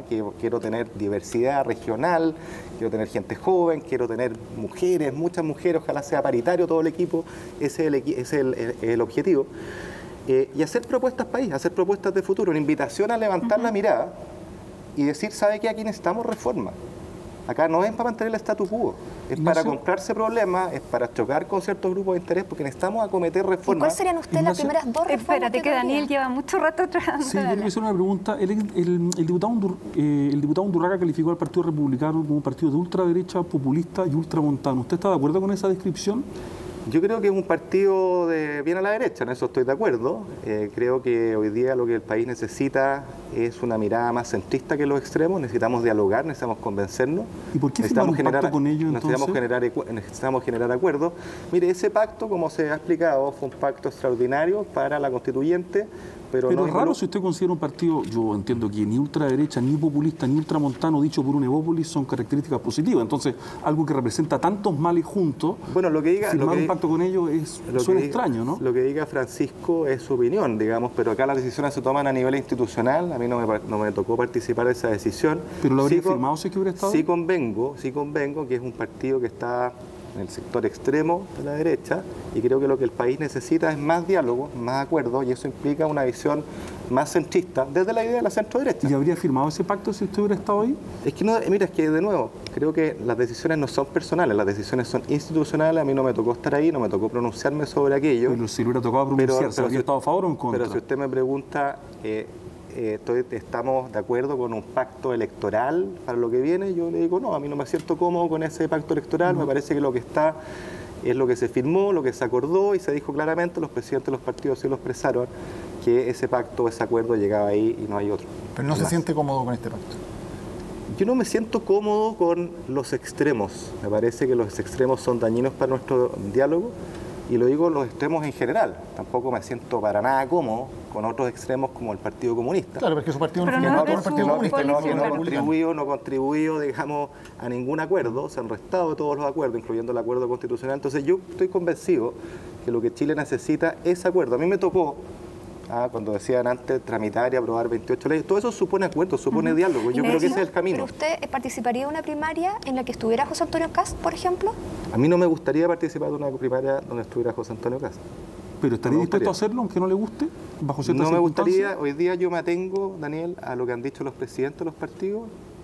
Speaker 6: Que quiero tener diversidad regional, quiero tener gente joven, quiero tener mujeres, muchas mujeres, ojalá sea paritario todo el equipo, ese es el objetivo. Y hacer propuestas país, hacer propuestas de futuro, una invitación a levantar la mirada y decir, ¿sabe qué? Aquí necesitamos reforma. Acá no es para mantener el statu quo, es para comprarse problemas, es para chocar con ciertos grupos de interés, porque necesitamos acometer reformas.
Speaker 3: ¿Y cuáles serían ustedes las primeras 2 reformas?
Speaker 1: Espérate, que Daniel lleva mucho rato atrás.
Speaker 4: Sí, yo quiero hacer una pregunta. El diputado Undurraga calificó al Partido Republicano como un partido de ultraderecha, populista y ultramontano. ¿Usted está de acuerdo con esa descripción?
Speaker 6: Yo creo que es un partido de bien a la derecha, en eso estoy de acuerdo. Creo que hoy día lo que el país necesita es una mirada más centrista que los extremos. Necesitamos dialogar, necesitamos convencernos.
Speaker 4: ¿Y por qué firmar un pacto con ellos entonces?
Speaker 6: Necesitamos generar acuerdos. Mire, ese pacto, como se ha explicado, fue un pacto extraordinario para la constituyente. Pero
Speaker 4: es raro si usted considera un partido, yo entiendo que ni ultraderecha, ni populista, ni ultramontano, dicho por un Evópolis, son características positivas. Entonces, algo que representa tantos males juntos,
Speaker 6: bueno,
Speaker 4: firmar un pacto con ellos suena extraño, ¿no?
Speaker 6: Lo que diga Francisco es su opinión, digamos, pero acá las decisiones se toman a nivel institucional. A mí no me tocó participar de esa decisión.
Speaker 4: ¿Pero lo habría firmado si es que hubiera estado?
Speaker 6: Sí convengo que es un partido que está en el sector extremo de la derecha, y creo que lo que el país necesita es más diálogo, más acuerdo, y eso implica una visión más centrista desde la idea de la centro-derecha.
Speaker 4: ¿Y habría firmado ese pacto si usted hubiera estado ahí?
Speaker 6: Es que no, mira, es que de nuevo, creo que las decisiones no son personales, las decisiones son institucionales. A mí no me tocó estar ahí, no me tocó pronunciarme sobre aquello.
Speaker 4: Pero si le hubiera tocado pronunciarse, ¿habría estado a favor o en contra?
Speaker 6: Pero si usted me pregunta, ¿estamos de acuerdo con un pacto electoral para lo que viene? Yo le digo, no, a mí no me siento cómodo con ese pacto electoral. Me parece que lo que está es lo que se firmó, lo que se acordó, y se dijo claramente, los presidentes de los partidos sí lo expresaron, que ese pacto, ese acuerdo llegaba ahí y no hay otro.
Speaker 2: Pero no se siente cómodo con este pacto.
Speaker 6: Yo no me siento cómodo con los extremos. Me parece que los extremos son dañinos para nuestro diálogo, y lo digo los extremos en general. Tampoco me siento para nada cómodo con otros extremos como el Partido Comunista.
Speaker 2: Claro, porque su partido
Speaker 6: no contribuyó, digamos, a ningún acuerdo. Se han restado de todos los acuerdos, incluyendo el acuerdo constitucional. Entonces yo estoy convencido que lo que Chile necesita es acuerdo. A mí me tocó, cuando decían antes, tramitar y aprobar 28 leyes, todo eso supone acuerdo, supone diálogo. Yo creo que ese es el camino.
Speaker 3: ¿Pero usted participaría en una primaria en la que estuviera José Antonio Kast, por ejemplo?
Speaker 6: A mí no me gustaría participar de una primaria donde estuviera José Antonio Kast.
Speaker 4: ¿Pero estaría dispuesto a hacerlo aunque no le guste? ¿Bajo ciertas circunstancias?
Speaker 6: No me gustaría. Hoy día yo me atengo, Daniel, a lo que han dicho los presidentes de los partidos,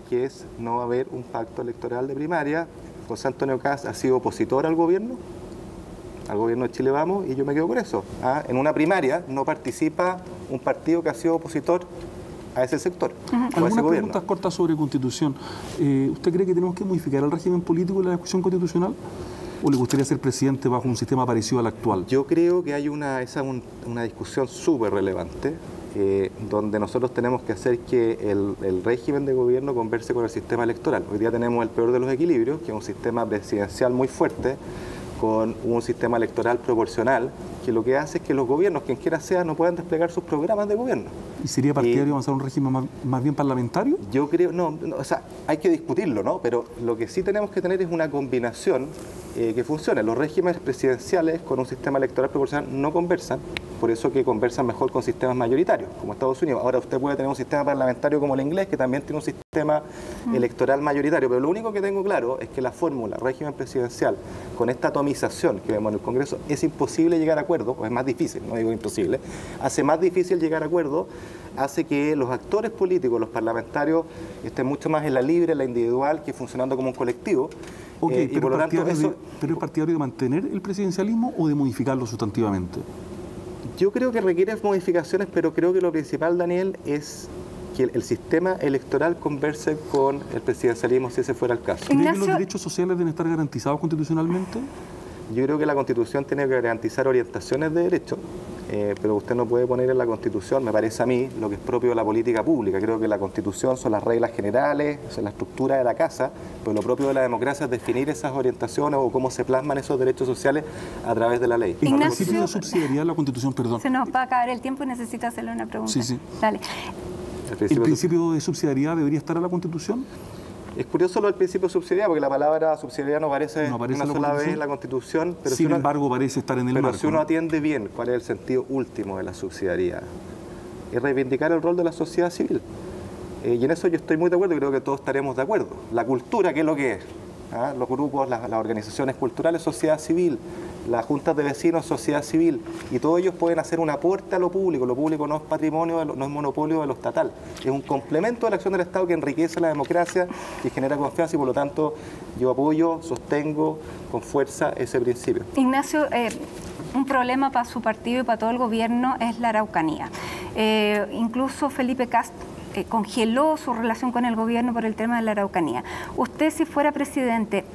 Speaker 6: que es no va a haber un pacto electoral de primaria. José Antonio Kast ha sido opositor al gobierno de Chile Vamos, y yo me quedo con eso. En una primaria no participa un partido que ha sido opositor a ese sector.
Speaker 4: Algunas preguntas cortas sobre Constitución. ¿Usted cree que tenemos que modificar el régimen político de la discusión constitucional? ¿O le gustaría ser presidente bajo un sistema parecido al actual?
Speaker 6: Yo creo que hay una discusión súper relevante, donde nosotros tenemos que hacer que el régimen de gobierno converse con el sistema electoral. Hoy día tenemos el peor de los equilibrios, que es un sistema presidencial muy fuerte, con un sistema electoral proporcional, que lo que hace es que los gobiernos, quien quiera sea, no puedan desplegar sus programas de gobierno.
Speaker 4: ¿Y sería partidario avanzar un régimen más bien parlamentario?
Speaker 6: Yo creo, no, o sea, hay que discutirlo, ¿no? Pero lo que sí tenemos que tener es una combinación que funcione. Los regímenes presidenciales con un sistema electoral proporcional no conversan, por eso que conversan mejor con sistemas mayoritarios, como Estados Unidos. Ahora usted puede tener un sistema parlamentario como el inglés, que también tiene un sistema electoral mayoritario, pero lo único que tengo claro es que la fórmula régimen presidencial, con esta atomización que vemos en el Congreso, es imposible llegar a acuerdo, o es más difícil, no digo imposible, hace más difícil llegar a acuerdo, hace que los actores políticos, los parlamentarios, estén mucho más en la libre, en la individual, que funcionando como un colectivo.
Speaker 4: Okay,
Speaker 6: y por lo tanto,
Speaker 4: ¿pero es partidario de mantener el presidencialismo o de modificarlo sustantivamente?
Speaker 6: Yo creo que requiere modificaciones, pero creo que lo principal, Daniel, es que el sistema electoral converse con el presidencialismo si ese fuera el caso.
Speaker 4: ¿Cree que los derechos sociales deben estar garantizados constitucionalmente?
Speaker 6: Yo creo que la Constitución tiene que garantizar orientaciones de derechos, pero usted no puede poner en la Constitución, me parece a mí, lo que es propio de la política pública. Creo que la Constitución son las reglas generales, son la estructura de la casa, pero lo propio de la democracia es definir esas orientaciones o cómo se plasman esos derechos sociales a través de la ley.
Speaker 4: ¿El principio de subsidiariedad de la Constitución, perdón?
Speaker 1: Se nos va a acabar el tiempo y necesito hacerle una pregunta.
Speaker 4: Sí, sí.
Speaker 1: Dale.
Speaker 4: ¿El principio de subsidiariedad debería estar en la Constitución?
Speaker 6: Es curioso lo del principio de subsidiariedad, porque la palabra subsidiariedad no aparece una sola vez en la Constitución. Pero
Speaker 4: sin embargo, parece estar en el marco.
Speaker 6: Pero si uno atiende bien cuál es el sentido último de la subsidiariedad, es reivindicar el rol de la sociedad civil. Y en eso yo estoy muy de acuerdo y creo que todos estaremos de acuerdo. La cultura, ¿qué es lo que es? ¿Ah? Los grupos, las organizaciones culturales, sociedad civil, las juntas de vecinos, sociedad civil, y todos ellos pueden hacer un aporte a lo público. Lo público no es patrimonio, no es monopolio de lo estatal, es un complemento de la acción del Estado que enriquece la democracia y genera confianza, y por lo tanto yo apoyo, sostengo con fuerza ese principio.
Speaker 1: Ignacio, un problema para su partido y para todo el gobierno es la Araucanía. Incluso Felipe Kast congeló su relación con el gobierno por el tema de la Araucanía. Usted, si fuera presidente,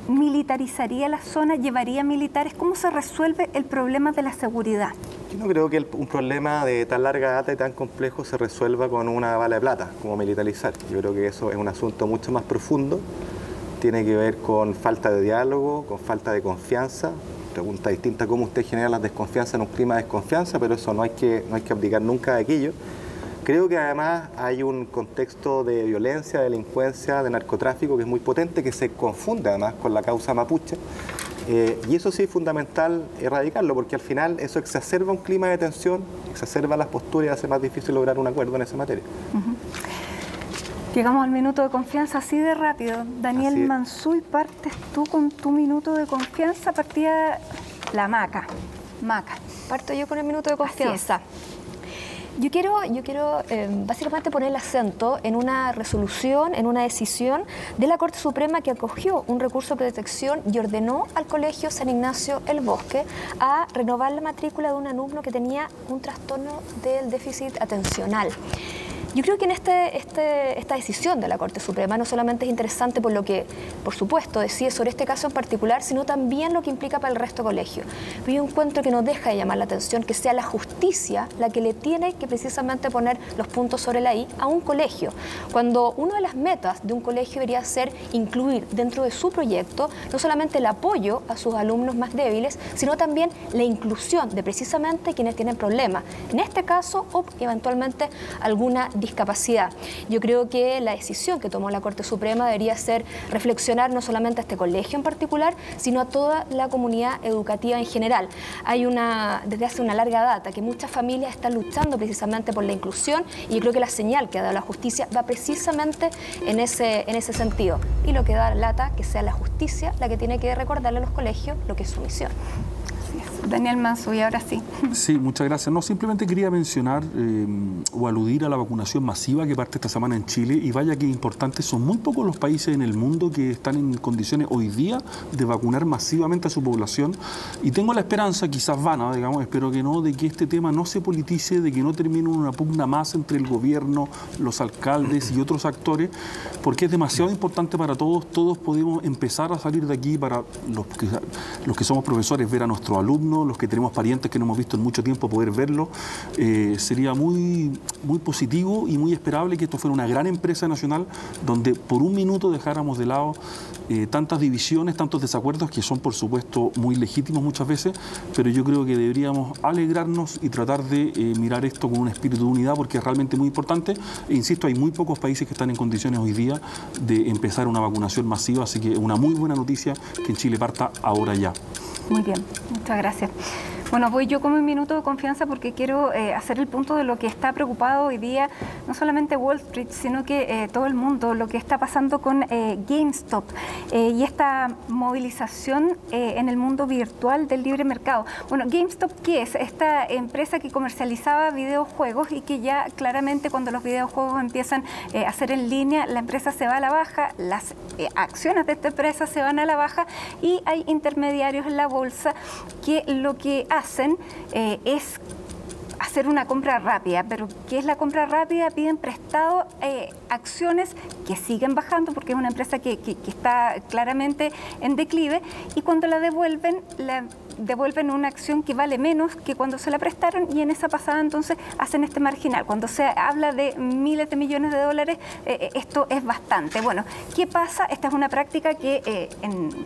Speaker 1: ¿militarizaría la zona? ¿Llevaría militares? ¿Cómo se resuelve el problema de la seguridad?
Speaker 6: Yo no creo que un problema de tan larga data y tan complejo se resuelva con una bala de plata, como militarizar. Yo creo que eso es un asunto mucho más profundo. Tiene que ver con falta de diálogo, con falta de confianza. Pregunta distinta, cómo usted genera la desconfianza en un clima de desconfianza, pero eso no hay que abdicar nunca de aquello. Creo que además hay un contexto de violencia, de delincuencia, de narcotráfico que es muy potente, que se confunde además con la causa mapuche. Y eso sí es fundamental erradicarlo, porque al final eso exacerba un clima de tensión, exacerba las posturas y hace más difícil lograr un acuerdo en esa materia.
Speaker 1: Llegamos al minuto de confianza así de rápido. Daniel Mansuy, partes tú con tu minuto de confianza. Partida la Maca.
Speaker 3: Parto yo con el minuto de confianza. Yo quiero básicamente poner el acento en una resolución, en una decisión de la Corte Suprema que acogió un recurso de protección y ordenó al Colegio San Ignacio El Bosque a renovar la matrícula de un alumno que tenía un trastorno del déficit atencional. Yo creo que en esta decisión de la Corte Suprema no solamente es interesante por lo que, por supuesto, decide sobre este caso en particular, sino también lo que implica para el resto del colegio. Pero yo encuentro que no deja de llamar la atención que sea la justicia la que le tiene que precisamente poner los puntos sobre la I a un colegio, cuando una de las metas de un colegio debería ser incluir dentro de su proyecto no solamente el apoyo a sus alumnos más débiles, sino también la inclusión de precisamente quienes tienen problemas, en este caso o eventualmente alguna discapacidad. Yo creo que la decisión que tomó la Corte Suprema debería ser reflexionar no solamente a este colegio en particular, sino a toda la comunidad educativa en general. Hay desde hace una larga data que muchas familias están luchando precisamente por la inclusión, y yo creo que la señal que ha dado la justicia va precisamente en ese sentido. Y lo que da lata que sea la justicia la que tiene que recordarle a los colegios lo que es su misión.
Speaker 1: Daniel Mansuy, ahora sí.
Speaker 4: Sí, muchas gracias. No, simplemente quería mencionar o aludir a la vacunación masiva que parte esta semana en Chile, y vaya que importante, son muy pocos los países en el mundo que están en condiciones hoy día de vacunar masivamente a su población, y tengo la esperanza, quizás vana, digamos, espero que no, de que este tema no se politice, de que no termine en una pugna más entre el gobierno, los alcaldes y otros actores, porque es demasiado importante para todos. Todos podemos empezar a salir de aquí, para los que somos profesores, ver a nuestros alumnos, vecinos, los que tenemos parientes que no hemos visto en mucho tiempo, poder verlo. Sería muy, muy positivo y muy esperable que esto fuera una gran empresa nacional donde por un minuto dejáramos de lado tantas divisiones, tantos desacuerdos que son, por supuesto, muy legítimos muchas veces, pero yo creo que deberíamos alegrarnos y tratar de mirar esto con un espíritu de unidad, porque es realmente muy importante. E insisto, hay muy pocos países que están en condiciones hoy día de empezar una vacunación masiva, así que una muy buena noticia que en Chile parta ahora ya.
Speaker 1: Muy bien, muchas gracias. Bueno, voy yo con mi minuto de confianza porque quiero hacer el punto de lo que está preocupado hoy día, no solamente Wall Street, sino que todo el mundo, lo que está pasando con GameStop y esta movilización en el mundo virtual del libre mercado. Bueno, GameStop, ¿qué es? Esta empresa que comercializaba videojuegos y que ya claramente cuando los videojuegos empiezan a ser en línea, la empresa se va a la baja, las acciones de esta empresa se van a la baja y hay intermediarios en la bolsa que lo que hacen es hacer una compra rápida. Pero ¿qué es la compra rápida? Piden prestado acciones que siguen bajando porque es una empresa que está claramente en declive, y cuando la devuelven una acción que vale menos que cuando se la prestaron, y en esa pasada entonces hacen este marginal. Cuando se habla de miles de millones de dólares, esto es bastante. Bueno, ¿qué pasa? Esta es una práctica que,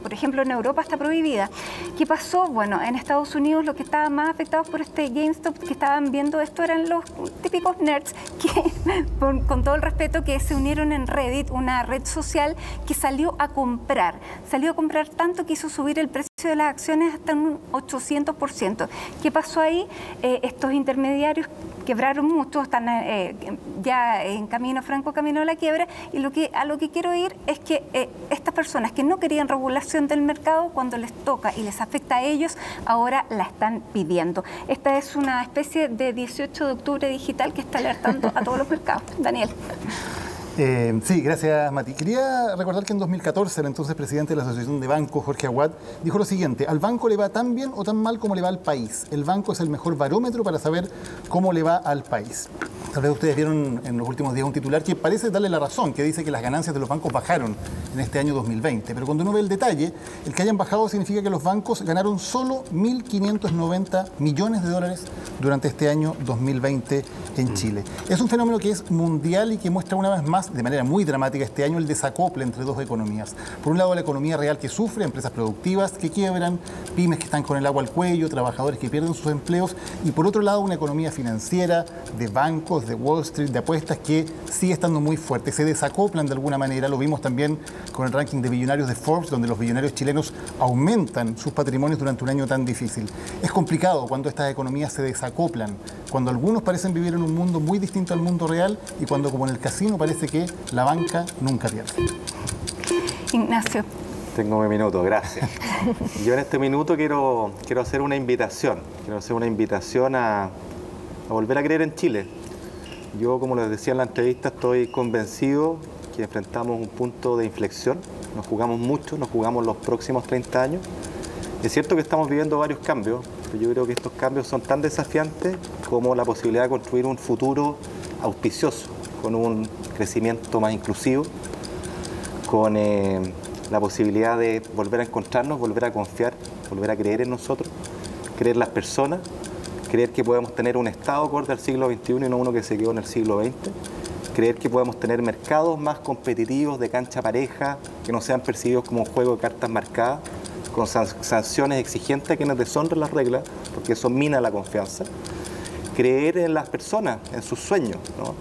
Speaker 1: por ejemplo, en Europa está prohibida. ¿Qué pasó? Bueno, en Estados Unidos los que estaban más afectados por este GameStop, que estaban viendo esto, eran los típicos nerds que, con todo el respeto, que se unieron en Reddit, una red social que salió a comprar tanto que hizo subir el precio de las acciones hasta un 800%. ¿Qué pasó ahí? Estos intermediarios quebraron mucho, están ya en franco camino a la quiebra, y a lo que quiero ir es que estas personas que no querían regulación del mercado, cuando les toca y les afecta a ellos, ahora la están pidiendo. Esta es una especie de 18 de octubre digital que está alertando a todos los mercados. Daniel.
Speaker 2: Sí, gracias, Mati. Quería recordar que en 2014 el entonces presidente de la Asociación de Bancos, Jorge Aguad, dijo lo siguiente: al banco le va tan bien o tan mal como le va al país. El banco es el mejor barómetro para saber cómo le va al país. Tal vez ustedes vieron en los últimos días un titular que parece darle la razón, que dice que las ganancias de los bancos bajaron en este año 2020. Pero cuando uno ve el detalle, el que hayan bajado significa que los bancos ganaron solo 1.590 millones de dólares durante este año 2020 en Chile. Es un fenómeno que es mundial y que muestra una vez más, de manera muy dramática este año, el desacople entre dos economías. Por un lado, la economía real que sufre, empresas productivas que quiebran, pymes que están con el agua al cuello, trabajadores que pierden sus empleos, y por otro lado, una economía financiera, de bancos, de Wall Street, de apuestas, que sigue estando muy fuerte. Se desacoplan de alguna manera. Lo vimos también con el ranking de billonarios de Forbes, donde los billonarios chilenos aumentan sus patrimonios durante un año tan difícil. Es complicado cuando estas economías se desacoplan, cuando algunos parecen vivir en un mundo muy distinto al mundo real y cuando, como en el casino, parece que la banca nunca pierde.
Speaker 1: Ignacio.
Speaker 6: Tengo mi minuto, gracias. Yo en este minuto quiero hacer una invitación. Quiero hacer una invitación a volver a creer en Chile. Yo, como les decía en la entrevista, estoy convencido que enfrentamos un punto de inflexión. Nos jugamos mucho, nos jugamos los próximos 30 años. Es cierto que estamos viviendo varios cambios, pero yo creo que estos cambios son tan desafiantes como la posibilidad de construir un futuro auspicioso, con un crecimiento más inclusivo, con la posibilidad de volver a encontrarnos, volver a confiar, volver a creer en nosotros, creer en las personas, creer que podemos tener un Estado acorde al siglo XXI y no uno que se quedó en el siglo XX, creer que podemos tener mercados más competitivos, de cancha pareja, que no sean percibidos como un juego de cartas marcadas, con sanciones exigentes a quienes deshonren las reglas, porque eso mina la confianza. Creer en las personas, en sus sueños, ¿no?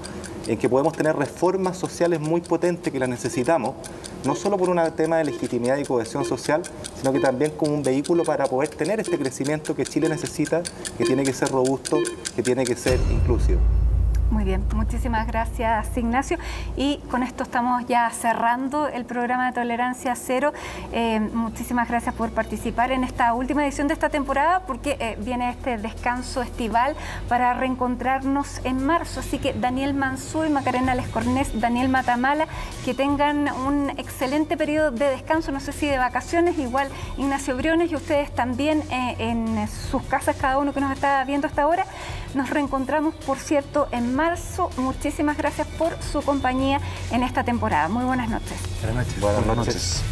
Speaker 6: En que podemos tener reformas sociales muy potentes que las necesitamos, no solo por un tema de legitimidad y cohesión social, sino que también como un vehículo para poder tener este crecimiento que Chile necesita, que tiene que ser robusto, que tiene que ser inclusivo.
Speaker 1: Muy bien, muchísimas gracias, Ignacio. Y con esto estamos ya cerrando el programa de Tolerancia Cero. Muchísimas gracias por participar en esta última edición de esta temporada, porque viene este descanso estival para reencontrarnos en marzo. Así que Daniel Mansuy, Macarena Lescornés, Daniel Matamala, que tengan un excelente periodo de descanso, no sé si de vacaciones, igual Ignacio Briones y ustedes también en sus casas, cada uno que nos está viendo hasta ahora. Nos reencontramos, por cierto, en marzo. Muchísimas gracias por su compañía en esta temporada. Muy buenas noches.
Speaker 2: Buenas noches.
Speaker 6: Buenas noches.